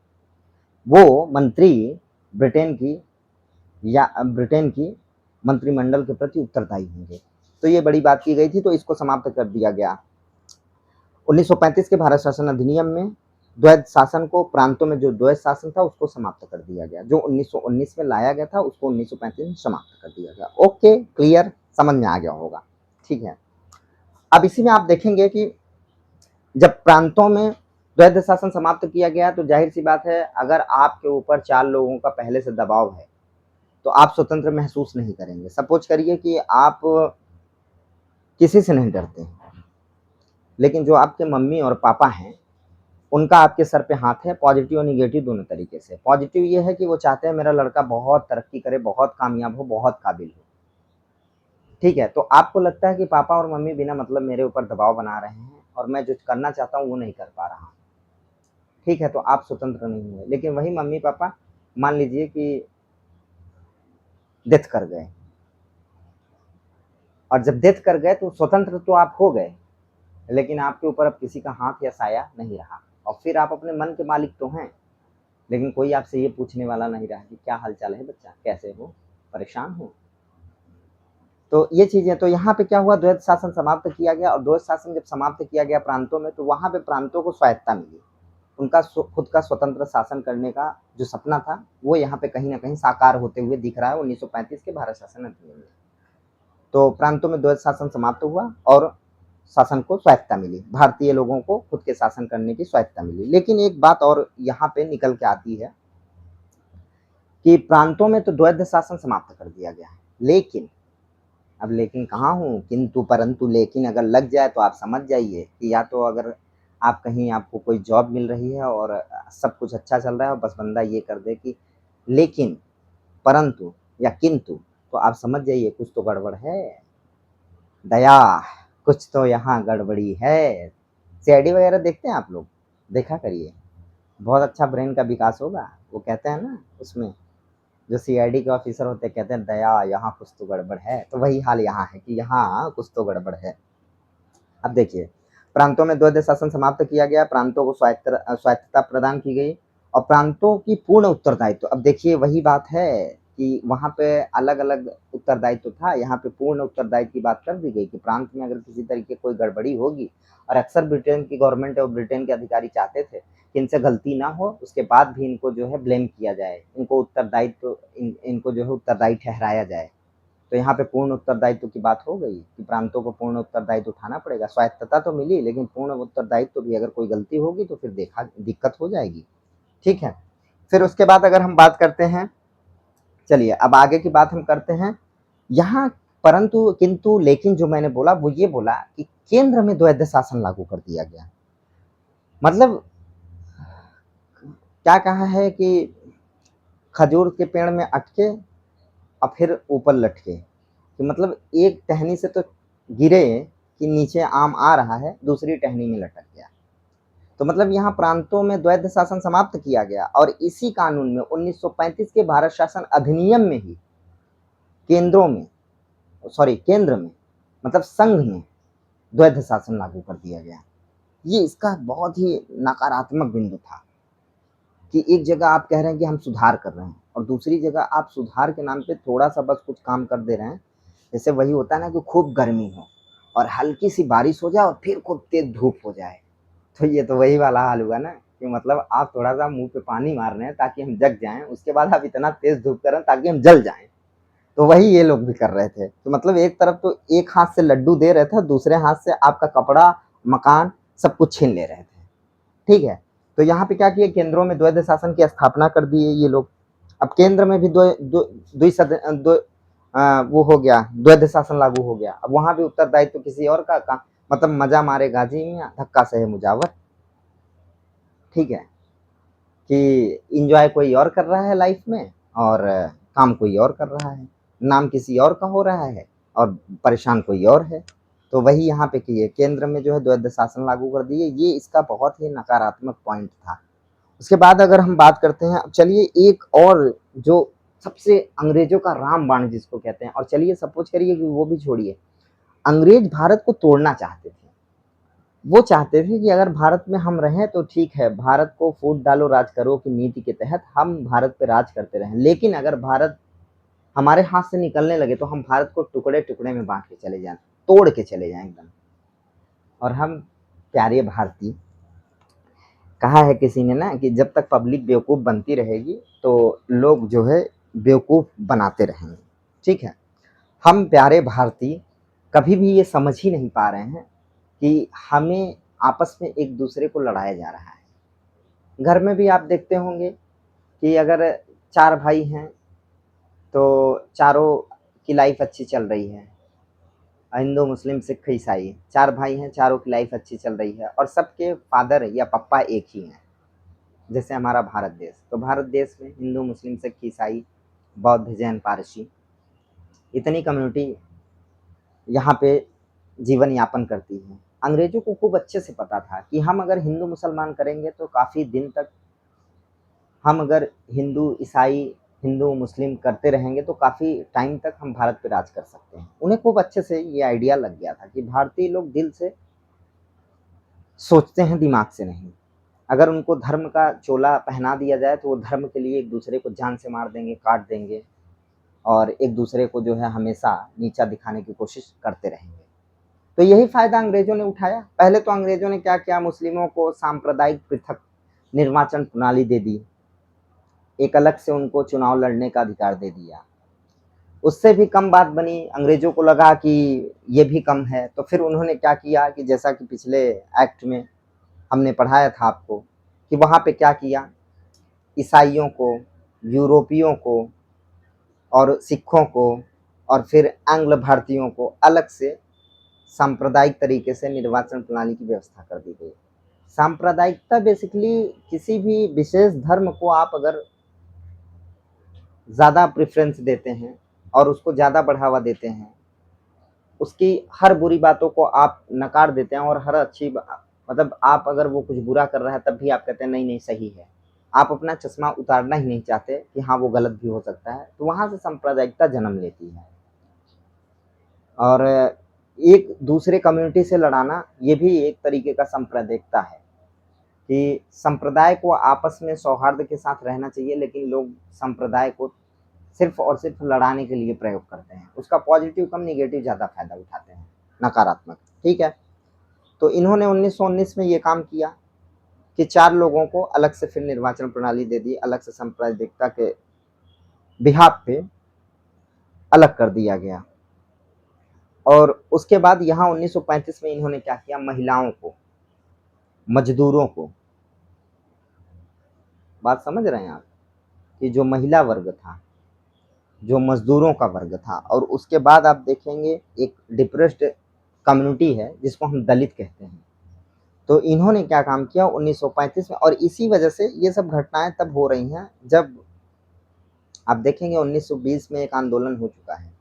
वो मंत्री ब्रिटेन की मंत्रिमंडल के प्रति उत्तरदायी होंगे। तो ये बड़ी बात की गई थी, तो इसको समाप्त कर दिया गया 1935 के भारत शासन अधिनियम में। द्वैध शासन को, प्रांतों में जो द्वैध शासन था उसको समाप्त कर दिया गया। जो 1919 में लाया गया था उसको 1935 में समाप्त कर दिया गया। ओके, क्लियर, समझ में आ गया होगा। ठीक है। अब इसी में आप देखेंगे कि जब प्रांतों में द्वैध शासन समाप्त किया गया, तो जाहिर सी बात है, अगर आपके ऊपर 4 लोगों का पहले से दबाव है तो आप स्वतंत्र महसूस नहीं करेंगे। सपोज करिए कि आप किसी से नहीं डरते, लेकिन जो आपके मम्मी और पापा हैं, उनका आपके सर पे हाथ है, पॉजिटिव और निगेटिव दोनों तरीके से। पॉजिटिव ये है कि वो चाहते हैं मेरा लड़का बहुत तरक्की करे, बहुत कामयाब हो, बहुत काबिल हो। ठीक है, तो आपको लगता है कि पापा और मम्मी बिना मतलब मेरे ऊपर दबाव बना रहे हैं, और मैं जो करना चाहता हूँ वो नहीं कर पा रहा हूँ। ठीक है, तो आप स्वतंत्र नहीं हुए। लेकिन वही मम्मी पापा मान लीजिए कि डेथ कर गए, और जब डेथ कर गए तो स्वतंत्र तो आप हो गए, लेकिन आपके ऊपर अब किसी का हाथ या साया नहीं रहा। और फिर आप अपने मन के मालिक तो हैं, लेकिन कोई आपसे ये पूछने वाला नहीं रहा कि क्या हालचाल है बच्चा, कैसे हो, परेशान हो। तो ये चीज़ें, तो यहाँ पे क्या हुआ, द्वैध शासन समाप्त किया गया। और द्वैध शासन जब समाप्त किया गया प्रांतों में, तो वहाँ पे प्रांतों को स्वायत्ता मिली। उनका खुद का स्वतंत्र शासन करने का जो सपना था, वो यहाँ पे कहीं ना कहीं साकार होते हुए दिख रहा है 1935 के भारत शासन अधिनियम में। तो प्रांतों में द्वैध शासन समाप्त हुआ और शासन को स्वायत्ता मिली, भारतीय लोगों को खुद के शासन करने की स्वायत्ता मिली। लेकिन एक बात और यहाँ पे निकल के आती है कि प्रांतों में तो द्वैध शासन समाप्त कर दिया गया है, लेकिन अब लेकिन कहाँ हूँ, किंतु परंतु लेकिन अगर लग जाए तो आप समझ जाइए कि या तो अगर आप कहीं, आपको कोई जॉब मिल रही है और सब कुछ अच्छा चल रहा है, और बस बंदा ये कर दे कि लेकिन, परंतु या किंतु, तो आप समझ जाइए कुछ तो गड़बड़ है। दया, कुछ तो यहाँ गड़बड़ी है। सीआईडी वगैरह देखते हैं आप लोग, देखा करिए, बहुत अच्छा ब्रेन का विकास होगा। वो कहते हैं ना उसमें, जो सीआईडी के ऑफिसर होते हैं, कहते हैं दया यहाँ कुछ तो गड़बड़ है। तो वही हाल यहाँ है कि यहाँ कुछ तो गड़बड़ है। अब देखिए, प्रांतों में द्वैध शासन समाप्त किया गया, प्रांतों को स्वायत्तता प्रदान की गई, और प्रांतों की पूर्ण उत्तरदायित्व। अब देखिए वही बात है कि वहाँ पे अलग-अलग उत्तरदायित्व था, यहाँ पे पूर्ण उत्तरदायित्व की बात कर दी गई कि प्रांत में अगर किसी तरीके कोई गड़बड़ी होगी, और अक्सर ब्रिटेन की गवर्नमेंट और ब्रिटेन के अधिकारी चाहते थे कि इनसे गलती ना हो, उसके बाद भी इनको जो है ब्लेम किया जाए, इनको उत्तरदायित्व इनको जो है उत्तरदायी ठहराया जाए। तो यहाँ पे पूर्ण उत्तरदायित्व की बात हो गई कि प्रांतों को पूर्ण उत्तरदायित्व उठाना पड़ेगा। स्वायत्तता तो मिली, लेकिन पूर्ण उत्तरदायित्व भी, अगर कोई गलती होगी तो फिर दिक्कत हो जाएगी। ठीक है। फिर उसके बाद अगर हम बात करते हैं, चलिए अब आगे की बात हम करते हैं यहाँ। परंतु किंतु लेकिन जो मैंने बोला वो ये बोला कि केंद्र में द्वैध शासन लागू कर दिया गया। मतलब क्या कहा है कि खजूर के पेड़ में अटके और फिर ऊपर लटके, कि मतलब एक टहनी से तो गिरे कि नीचे आम आ रहा है, दूसरी टहनी में लटक गया। तो मतलब यहाँ प्रांतों में द्वैध शासन समाप्त किया गया, और इसी कानून में 1935 के भारत शासन अधिनियम में ही केंद्र में मतलब संघ में द्वैध शासन लागू कर दिया गया। ये इसका बहुत ही नकारात्मक बिंदु था कि एक जगह आप कह रहे हैं कि हम सुधार कर रहे हैं, और दूसरी जगह आप सुधार के नाम पे थोड़ा सा बस कुछ काम कर दे रहे हैं। जैसे वही होता है ना कि खूब गर्मी हो और हल्की सी बारिश हो जाए और फिर खूब तेज धूप हो जाए, तो ये तो वही वाला हाल हुआ ना कि मतलब आप थोड़ा सा मुंह पे पानी मार रहे हैं ताकि हम जग जाएं, उसके बाद आप इतना तेज धूप कर रहे हैं ताकि हम जल जाएं। तो वही ये लोग भी कर रहे थे। तो मतलब एक तरफ तो एक हाथ से लड्डू दे रहे थे, दूसरे हाथ से आपका कपड़ा, मकान सब कुछ छीन ले रहे थे। ठीक है। तो यहाँ पे क्या किया, केंद्रों में द्वैध शासन की स्थापना कर दी है ये लोग। अब केंद्र में भी वो हो गया, द्वैध शासन लागू हो गया। अब वहां भी उत्तरदायित्व तो किसी और का मतलब मजा मारे गाजी में धक्का सहे मुजावर। ठीक है, कि इंजॉय कोई और कर रहा है लाइफ में और काम कोई और कर रहा है, नाम किसी और का हो रहा है और परेशान कोई और है। तो वही यहाँ पे किए, केंद्र में जो है द्वैध शासन लागू कर दिए, ये इसका बहुत ही नकारात्मक पॉइंट था। उसके बाद अगर हम बात करते हैं, अब चलिए एक और जो सबसे अंग्रेजों का रामबाण जिसको कहते हैं, और चलिए सपोज करिए कि वो भी छोड़िए, अंग्रेज भारत को तोड़ना चाहते थे। वो चाहते थे कि अगर भारत में हम रहें तो ठीक है, भारत को फूट डालो राज करो की नीति के तहत हम भारत पे राज करते रहें, लेकिन अगर भारत हमारे हाथ से निकलने लगे तो हम भारत को टुकड़े टुकड़े में बांट के चले जाएं, तोड़ के चले जाएं एकदम। और हम प्यारे भारतीय, कहा है किसी ने ना कि जब तक पब्लिक बेवकूफ़ बनती रहेगी तो लोग जो है बेवकूफ़ बनाते रहेंगे। ठीक है। हम प्यारे भारतीय कभी भी ये समझ ही नहीं पा रहे हैं कि हमें आपस में एक दूसरे को लड़ाया जा रहा है। घर में भी आप देखते होंगे कि अगर 4 भाई हैं तो चारों की लाइफ अच्छी चल रही है। हिंदू, मुस्लिम, सिख, ईसाई 4 भाई हैं, चारों की लाइफ अच्छी चल रही है और सबके फादर या पप्पा एक ही हैं। जैसे हमारा भारत देश, तो भारत देश में हिंदू, मुस्लिम, सिख, ईसाई, बौद्ध, जैन, पारसी इतनी कम्युनिटी यहाँ पे जीवन यापन करती है। अंग्रेजों को खूब अच्छे से पता था कि हम अगर हिंदू मुसलमान करेंगे तो काफ़ी दिन तक, हम अगर हिंदू ईसाई हिंदू मुस्लिम करते रहेंगे तो काफ़ी टाइम तक हम भारत पे राज कर सकते हैं। उन्हें खूब अच्छे से ये आइडिया लग गया था कि भारतीय लोग दिल से सोचते हैं, दिमाग से नहीं। अगर उनको धर्म का चोला पहना दिया जाए तो वो धर्म के लिए एक दूसरे को जान से मार देंगे, काट देंगे और एक दूसरे को जो है हमेशा नीचा दिखाने की कोशिश करते रहेंगे। तो यही फायदा अंग्रेजों ने उठाया। पहले तो अंग्रेजों ने क्या किया, मुस्लिमों को सांप्रदायिक पृथक निर्वाचन प्रणाली दे दी, एक अलग से उनको चुनाव लड़ने का अधिकार दे दिया। उससे भी कम बात बनी, अंग्रेजों को लगा कि ये भी कम है, तो फिर उन्होंने क्या किया कि जैसा कि पिछले एक्ट में हमने पढ़ाया था आपको कि वहाँ पे क्या किया, ईसाइयों को, यूरोपियों को और सिखों को और फिर आंग्ल भारतीयों को अलग से सांप्रदायिक तरीके से निर्वाचन प्रणाली की व्यवस्था कर दी गई। सांप्रदायिकता बेसिकली किसी भी विशेष धर्म को आप अगर ज़्यादा प्रेफरेंस देते हैं और उसको ज़्यादा बढ़ावा देते हैं, उसकी हर बुरी बातों को आप नकार देते हैं और हर अच्छी मतलब आप अगर वो कुछ बुरा कर रहा है तब भी आप कहते हैं नहीं नहीं सही है, आप अपना चश्मा उतारना ही नहीं चाहते कि हाँ वो गलत भी हो सकता है। तो वहाँ से सांप्रदायिकता जन्म लेती है और एक दूसरे कम्युनिटी से लड़ाना ये भी एक तरीके का सांप्रदायिकता है। कि संप्रदाय को आपस में सौहार्द के साथ रहना चाहिए, लेकिन लोग संप्रदाय को सिर्फ और सिर्फ लड़ाने के लिए प्रयोग करते हैं। उसका पॉजिटिव कम नेगेटिव ज़्यादा फायदा उठाते हैं, नकारात्मक। ठीक है, तो इन्होंने 1919 में ये काम किया कि 4 लोगों को अलग से फिर निर्वाचन प्रणाली दे दी, अलग से सांप्रदायिकता के बिहाफ पे अलग कर दिया गया। और उसके बाद यहाँ 1935 में इन्होंने क्या किया, महिलाओं को, मजदूरों को, बात समझ रहे हैं आप, कि जो महिला वर्ग था, जो मजदूरों का वर्ग था, और उसके बाद आप देखेंगे एक डिप्रेस्ड कम्युनिटी है जिसको हम दलित कहते हैं। तो इन्होंने क्या काम किया 1935 में, और इसी वजह से ये सब घटनाएं तब हो रही हैं जब आप देखेंगे 1920 में एक आंदोलन हो चुका है,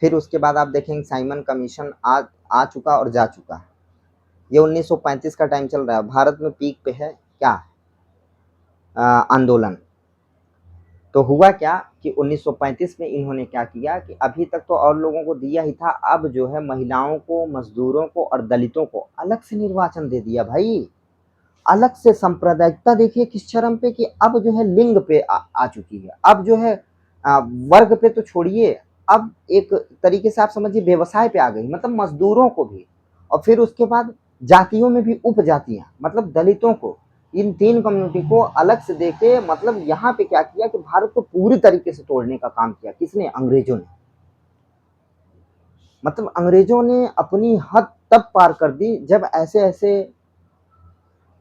फिर उसके बाद आप देखेंगे साइमन कमीशन आ चुका और जा चुका है। ये 1935 का टाइम चल रहा है, भारत में पीक पे है क्या, आंदोलन। तो हुआ क्या कि 1935 में इन्होंने क्या किया कि अभी तक तो और लोगों को दिया ही था, अब जो है महिलाओं को, मजदूरों को और दलितों को अलग से निर्वाचन दे दिया भाई, अलग से। सांप्रदायिकता देखिए किस चरम पे कि अब जो है लिंग पे आ चुकी है, अब जो है वर्ग पे तो छोड़िए, अब एक तरीके से आप समझिए व्यवसाय पे आ गई, मतलब मजदूरों को भी, और फिर उसके बाद जातियों में भी उपजातियां, मतलब दलितों को, इन 3 कम्युनिटी को अलग से देके, मतलब यहाँ पे क्या किया कि भारत को पूरी तरीके से तोड़ने का काम किया। किसने, अंग्रेजों ने। मतलब अंग्रेजों ने अपनी हद तब पार कर दी जब ऐसे ऐसे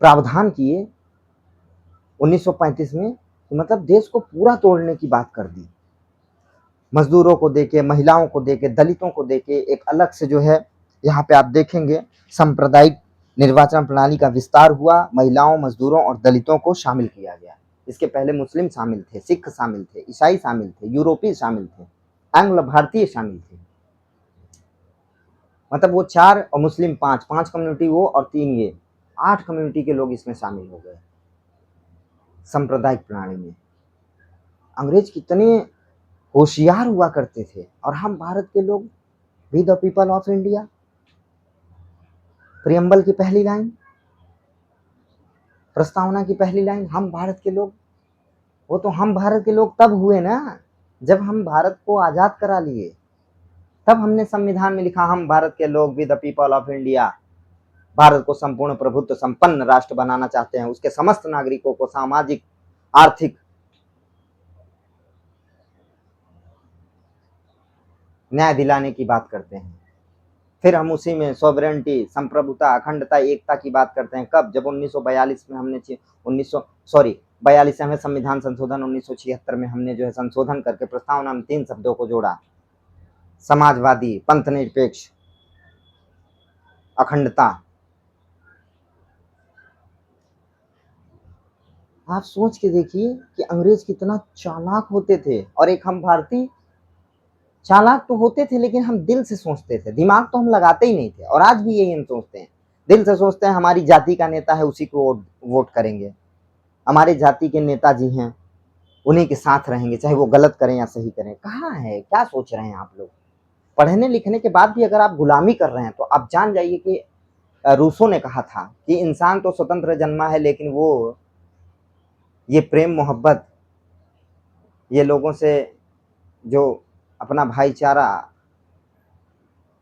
प्रावधान किए 1935 में, मतलब देश को पूरा तोड़ने की बात कर दी। मजदूरों को देके, महिलाओं को देके, दलितों को देके एक अलग से जो है, यहाँ पे आप देखेंगे सांप्रदायिक निर्वाचन प्रणाली का विस्तार हुआ, महिलाओं, मजदूरों और दलितों को शामिल किया गया। इसके पहले मुस्लिम शामिल थे, सिख शामिल थे, ईसाई शामिल थे, यूरोपीय शामिल थे, एंग्ल भारतीय शामिल थे। मतलब वो 4 और मुस्लिम 5, 5 कम्युनिटी वो और 3 ये, 8 कम्युनिटी के लोग इसमें शामिल हो गए सांप्रदायिक प्रणाली में। अंग्रेज कितने होशियार हुआ करते थे, और हम भारत के लोग, we the people of India, preamble की पहली लाइन, प्रस्तावना की पहली लाइन, हम भारत के लोग। वो तो हम भारत के लोग तब हुए ना जब हम भारत को आजाद करा लिए, तब हमने संविधान में लिखा हम भारत के लोग, we the people of India, Bharat को संपूर्ण प्रभुत्व संपन्न राष्ट्र बनाना चाहते हैं, उसके समस्त नागरिकों को सामाजिक, आर्थिक न्याय दिलाने की बात करते हैं। फिर हम उसी में सॉवरेनिटी, संप्रभुता, अखंडता, एकता की बात करते हैं। कब, जब 1942 में हमने 42 में संविधान संशोधन, 1976 में हमने जो है संशोधन करके प्रस्तावना में 3 शब्दों को जोड़ा, समाजवादी, पंथ निरपेक्ष, अखंडता। आप सोच के देखिए कि अंग्रेज कितना चालाक होते थे, और एक हम भारतीय चालाक तो होते थे, लेकिन हम दिल से सोचते थे, दिमाग तो हम लगाते ही नहीं थे, और आज भी यही हम सोचते हैं, दिल से सोचते हैं हमारी जाति का नेता है, उसी को वोट करेंगे, हमारे जाति के नेताजी हैं, उन्हीं के साथ रहेंगे, चाहे वो गलत करें या सही करें। कहाँ है, क्या सोच रहे हैं आप लोग। पढ़ने लिखने के बाद भी अगर आप गुलामी कर रहे हैं तो आप जान जाइए कि रूसो ने कहा था कि इंसान तो स्वतंत्र जन्मा है, लेकिन वो ये प्रेम मोहब्बत, ये लोगों से जो अपना भाईचारा,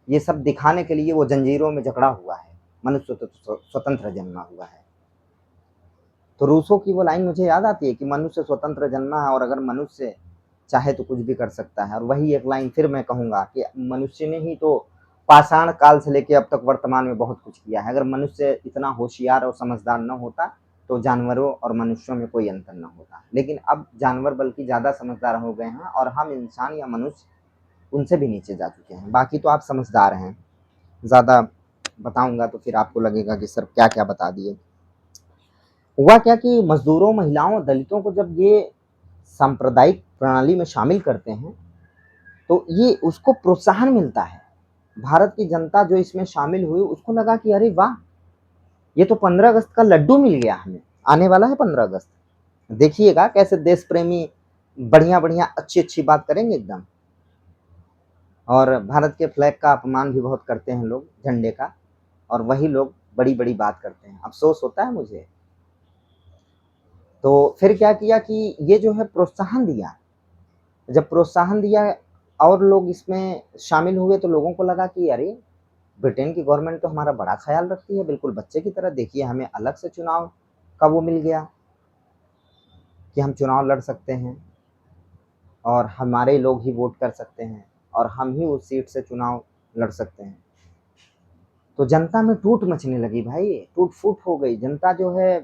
ये सब दिखाने के लिए वो जंजीरों में जकड़ा हुआ है, मनुष्य तो स्वतंत्र जन्मा हुआ है। तो रूसो की वो लाइन मुझे याद आती है कि मनुष्य स्वतंत्र जन्मा है, और अगर मनुष्य चाहे तो कुछ भी कर सकता है। और वही एक लाइन फिर मैं कहूँगा कि मनुष्य ने ही तो पाषाण काल से लेकर अब तक वर्तमान में बहुत कुछ किया है। अगर मनुष्य इतना होशियार और समझदार न होता तो जानवरों और मनुष्यों में कोई अंतर न होता, लेकिन अब जानवर बल्कि ज़्यादा समझदार हो गए हैं, और हम इंसान या मनुष्य उनसे भी नीचे जा चुके हैं। बाकी तो आप समझदार हैं, ज़्यादा बताऊंगा तो फिर आपको लगेगा कि सर क्या क्या बता दिए। हुआ क्या कि मजदूरों, महिलाओं, दलितों को जब ये सांप्रदायिक प्रणाली में शामिल करते हैं तो ये उसको प्रोत्साहन मिलता है। भारत की जनता जो इसमें शामिल हुई उसको लगा कि अरे वाह, ये तो 15 अगस्त का लड्डू मिल गया हमें। आने वाला है 15 अगस्त, देखिएगा कैसे देश प्रेमी बढ़िया बढ़िया अच्छी अच्छी बात करेंगे एकदम। और भारत के फ्लैग का अपमान भी बहुत करते हैं लोग, झंडे का, और वही लोग बड़ी बड़ी बात करते हैं। अफसोस होता है मुझे तो फिर क्या किया कि ये जो है प्रोत्साहन दिया। जब प्रोत्साहन दिया और लोग इसमें शामिल हुए तो लोगों को लगा कि अरे! ब्रिटेन की गवर्नमेंट तो हमारा बड़ा ख़्याल रखती है, बिल्कुल बच्चे की तरह। देखिए हमें अलग से चुनाव का वो मिल गया कि हम चुनाव लड़ सकते हैं और हमारे लोग ही वोट कर सकते हैं और हम ही उस सीट से चुनाव लड़ सकते हैं। तो जनता में टूट मचने लगी भाई, टूट-फूट हो गई। जनता जो है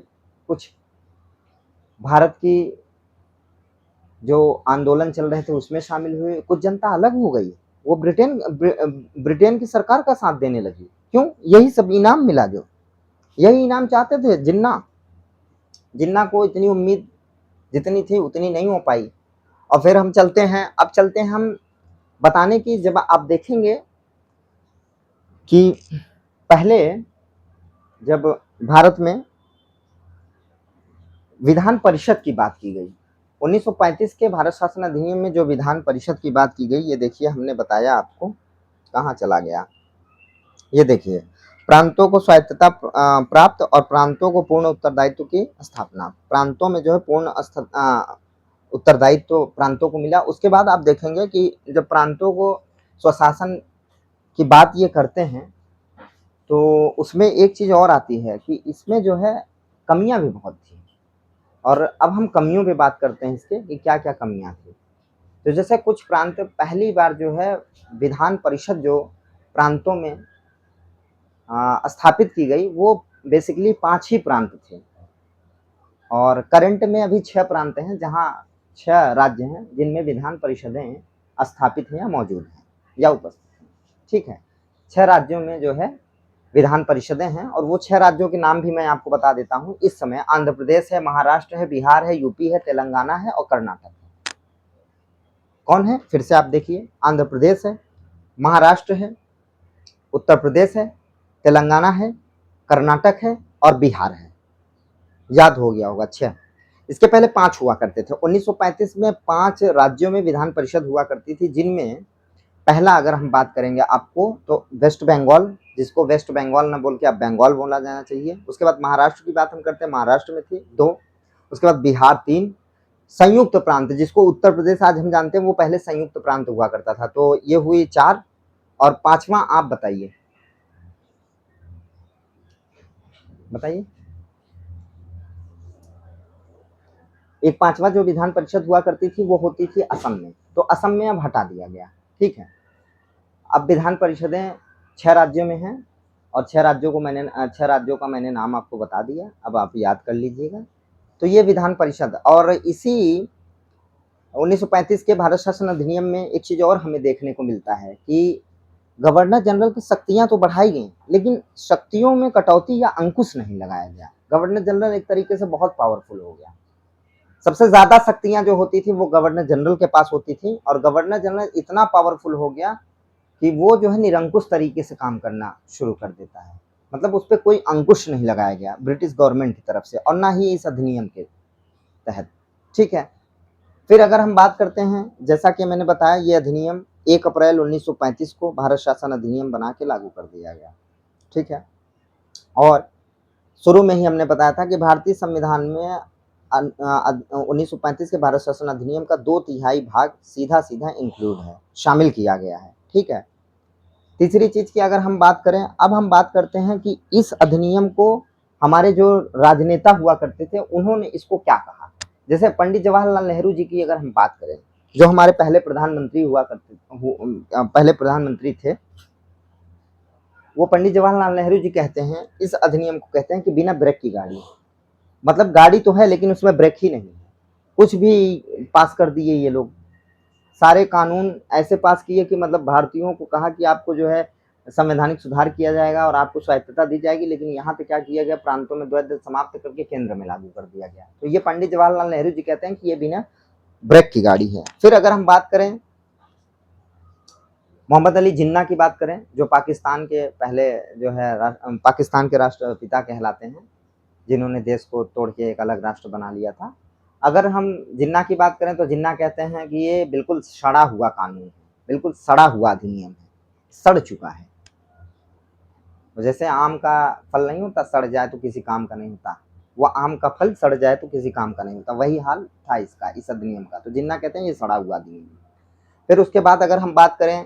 कुछ भारत की जो आंदोलन चल रहे थे उसमें शामिल हुए, कुछ जनता अलग हो गई। वो ब्रिटेन की सरकार का साथ देने लगी। क्यों? यही सब इनाम मिला जो। यही इनाम चाहते थे जिन्ना। जिन्ना को इतनी उम्मीद जितनी थी उतनी नहीं हो पाई। और फिर हम चलते हैं, अब चलते हैं हम बताने की। जब आप देखेंगे कि पहले जब भारत में विधान परिषद की बात की गई, 1935 के भारत शासन अधिनियम में जो विधान परिषद की बात की गई, ये देखिए हमने बताया आपको, कहाँ चला गया, ये देखिए, प्रांतों को स्वायत्तता प्राप्त और प्रांतों को पूर्ण उत्तरदायित्व की स्थापना। प्रांतों में जो है पूर्ण उत्तरदायित्व प्रांतों को मिला। उसके बाद आप देखेंगे कि जब प्रांतों को स्वशासन की बात ये करते हैं तो उसमें एक चीज़ और आती है कि इसमें जो है कमियां भी बहुत थी। और अब हम कमियों पे बात करते हैं इसके कि क्या क्या कमियां थी। तो जैसे कुछ प्रांत पहली बार जो है विधान परिषद जो प्रांतों में स्थापित की गई वो बेसिकली 5 ही प्रांत थे। और करंट में अभी 6 प्रांत हैं जहाँ 6 राज्य हैं जिनमें विधान परिषदें स्थापित हैं या मौजूद हैं या उपस्थित हैं। ठीक है, 6 राज्यों में जो है विधान परिषदें हैं और वो 6 राज्यों के नाम भी मैं आपको बता देता हूँ इस समय। आंध्र प्रदेश है, महाराष्ट्र है, बिहार है, यूपी है, तेलंगाना है और कर्नाटक है। कौन है? फिर से आप देखिए, आंध्र प्रदेश है, महाराष्ट्र है, उत्तर प्रदेश है, तेलंगाना है, कर्नाटक है और बिहार है। याद हो गया होगा 6। इसके पहले 5 हुआ करते थे। 1935 में 5 राज्यों में विधान परिषद हुआ करती थी, जिनमें पहला अगर हम बात करेंगे आपको तो वेस्ट बंगाल, जिसको वेस्ट बंगाल ना बोल के अब बंगाल बोला जाना चाहिए। उसके बाद महाराष्ट्र की बात हम करते हैं, महाराष्ट्र में थी 2। उसके बाद बिहार 3। संयुक्त प्रांत जिसको उत्तर प्रदेश आज हम जानते हैं वो पहले संयुक्त प्रांत हुआ करता था, तो ये हुई 4। और 5वां आप बताइए, बताइए। एक 5वां जो विधान परिषद हुआ करती थी वो होती थी असम में, तो असम में अब हटा दिया गया। ठीक है, अब विधान परिषदें 6 राज्यों में हैं और 6 राज्यों को मैंने 6 राज्यों का मैंने नाम आपको बता दिया, अब आप याद कर लीजिएगा। तो ये विधान परिषद। और इसी 1935 के भारत शासन अधिनियम में एक चीज़ और हमें देखने को मिलता है कि गवर्नर जनरल की शक्तियां तो बढ़ाई गई लेकिन शक्तियों में कटौती या अंकुश नहीं लगाया गया। गवर्नर जनरल एक तरीके से बहुत पावरफुल हो गया। सबसे ज़्यादा शक्तियां जो होती थी वो गवर्नर जनरल के पास होती थी और गवर्नर जनरल इतना पावरफुल हो गया कि वो जो है निरंकुश तरीके से काम करना शुरू कर देता है। मतलब उस पर कोई अंकुश नहीं लगाया गया ब्रिटिश गवर्नमेंट की तरफ से और ना ही इस अधिनियम के तहत। ठीक है, फिर अगर हम बात करते हैं, जैसा कि मैंने बताया ये अधिनियम 1 अप्रैल 1935 को भारत शासन अधिनियम बना के लागू कर दिया गया। ठीक है, और शुरू में ही हमने बताया था कि भारतीय संविधान में 1935 के भारत शासन अधिनियम का 2/3 भाग सीधा सीधा इंक्लूड है, शामिल किया गया है। ठीक है, तीसरी चीज की अगर हम बात करें, अब हम बात करते हैं कि इस अधिनियम को हमारे जो राजनेता हुआ करते थे उन्होंने इसको क्या कहा। जैसे पंडित जवाहरलाल नेहरू जी की अगर हम बात करें, जो हमारे पहले प्रधानमंत्री हुआ करते पहले प्रधानमंत्री थे, वो पंडित जवाहरलाल नेहरू जी कहते हैं इस अधिनियम को कहते हैं कि बिना ब्रेक की गाड़ी। मतलब गाड़ी तो है लेकिन उसमें ब्रेक ही नहीं है। कुछ भी पास कर दिए ये लोग, सारे कानून ऐसे पास किए कि मतलब भारतीयों को कहा कि आपको जो है संवैधानिक सुधार किया जाएगा और आपको स्वायत्तता दी जाएगी, लेकिन यहाँ पे क्या किया गया, प्रांतों में द्वैध समाप्त करके केंद्र में लागू कर दिया गया। तो ये पंडित जवाहरलाल नेहरू जी कहते हैं कि ये बिना ब्रेक की गाड़ी है। फिर अगर हम बात करें मोहम्मद अली जिन्ना की बात करें, जो पाकिस्तान के पहले जो है पाकिस्तान के राष्ट्रपिता कहलाते हैं, जिन्होंने देश को तोड़ के एक अलग राष्ट्र बना लिया था। अगर हम जिन्ना की बात करें तो जिन्ना कहते हैं कि ये बिल्कुल सड़ा हुआ कानून है, बिल्कुल सड़ा हुआ अधिनियम है, सड़ चुका है। जैसे आम का फल नहीं होता, सड़ जाए तो किसी काम का नहीं होता, वो आम का फल सड़ जाए तो किसी काम का नहीं होता, वही हाल था इसका, इस अधिनियम का। तो जिन्ना कहते हैं ये सड़ा हुआ अधिनियम। फिर उसके बाद अगर हम बात करें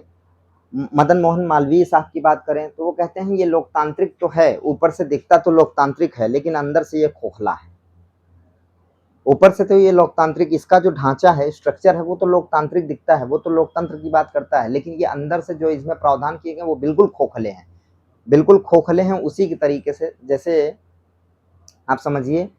मदन मोहन मालवीय साहब की बात करें, तो वो कहते हैं ये लोकतांत्रिक तो है, ऊपर से दिखता तो लोकतांत्रिक है, लेकिन अंदर से ये खोखला है। ऊपर से तो ये लोकतांत्रिक, इसका जो ढांचा है, स्ट्रक्चर है, वो तो लोकतांत्रिक दिखता है, वो तो लोकतंत्र की बात करता है, लेकिन ये अंदर से जो इसमें प्रावधान किए गए वो बिल्कुल खोखले हैं, बिल्कुल खोखले हैं। उसी की तरीके से जैसे आप समझिए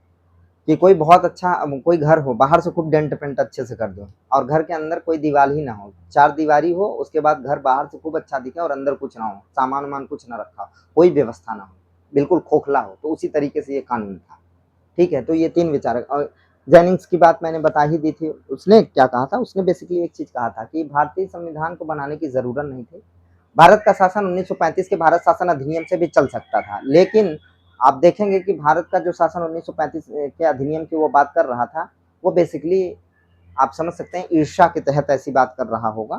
कि कोई बहुत अच्छा कोई घर हो, बाहर से खूब डेंट पेंट अच्छे से कर दो, और घर के अंदर कोई दीवार ही ना हो, चार दीवारी हो, उसके बाद घर बाहर से खूब अच्छा दिखे और अंदर कुछ ना हो, सामान वामान कुछ ना रखा हो, कोई व्यवस्था ना हो, बिल्कुल खोखला हो, तो उसी तरीके से ये कानून था। ठीक है, तो ये तीन विचारक। और जेनिंग्स की बात मैंने बता ही दी थी। उसने क्या कहा था, उसने बेसिकली एक चीज कहा था कि भारतीय संविधान को बनाने की जरूरत नहीं थी, भारत का शासन 1935 के भारत शासन अधिनियम से भी चल सकता था। लेकिन आप देखेंगे कि भारत का जो शासन 1935 के अधिनियम की वो बात कर रहा था, वो बेसिकली आप समझ सकते हैं ईर्ष्या के तहत ऐसी बात कर रहा होगा,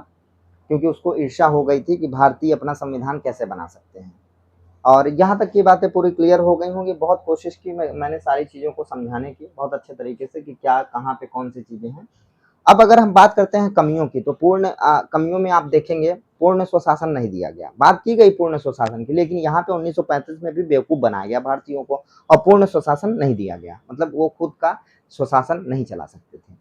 क्योंकि उसको ईर्ष्या हो गई थी कि भारतीय अपना संविधान कैसे बना सकते हैं। और यहाँ तक की बातें पूरी क्लियर हो गई होंगी। बहुत कोशिश की मैंने सारी चीज़ों को समझाने की बहुत अच्छे तरीके से कि क्या कहाँ पे कौन सी चीज़ें हैं। अब अगर हम बात करते हैं कमियों की, तो कमियों में आप देखेंगे पूर्ण स्वशासन नहीं दिया गया। बात की गई पूर्ण स्वशासन की, लेकिन यहाँ पे 1935 में भी बेवकूफ़ बनाया गया भारतीयों को, और पूर्ण स्वशासन नहीं दिया गया, मतलब वो खुद का स्वशासन नहीं चला सकते थे।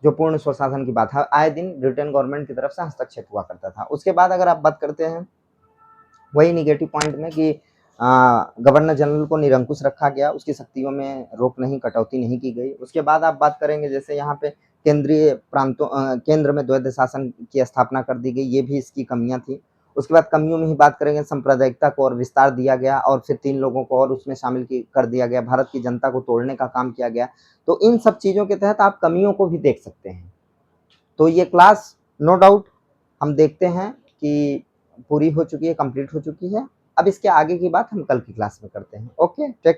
जो पूर्ण स्वशासन की बात है, आए दिन ब्रिटेन गवर्नमेंट की तरफ से हस्तक्षेप हुआ करता था। उसके बाद अगर आप बात करते हैं वही निगेटिव पॉइंट में कि गवर्नर जनरल को निरंकुश रखा गया, उसकी शक्तियों में रोक नहीं, कटौती नहीं की गई। उसके बाद आप बात करेंगे जैसे यहाँ पे केंद्रीय प्रांतों केंद्र में द्वैध शासन की स्थापना कर दी गई, ये भी इसकी कमियां थी। उसके बाद कमियों में ही बात करेंगे, सांप्रदायिकता को और विस्तार दिया गया और फिर 3 लोगों को और उसमें शामिल कर दिया गया, भारत की जनता को तोड़ने का काम किया गया। तो इन सब चीज़ों के तहत आप कमियों को भी देख सकते हैं। तो ये क्लास नो डाउट हम देखते हैं कि पूरी हो चुकी है, कंप्लीट हो चुकी है। अब इसके आगे की बात हम कल की क्लास में करते हैं। Okay, take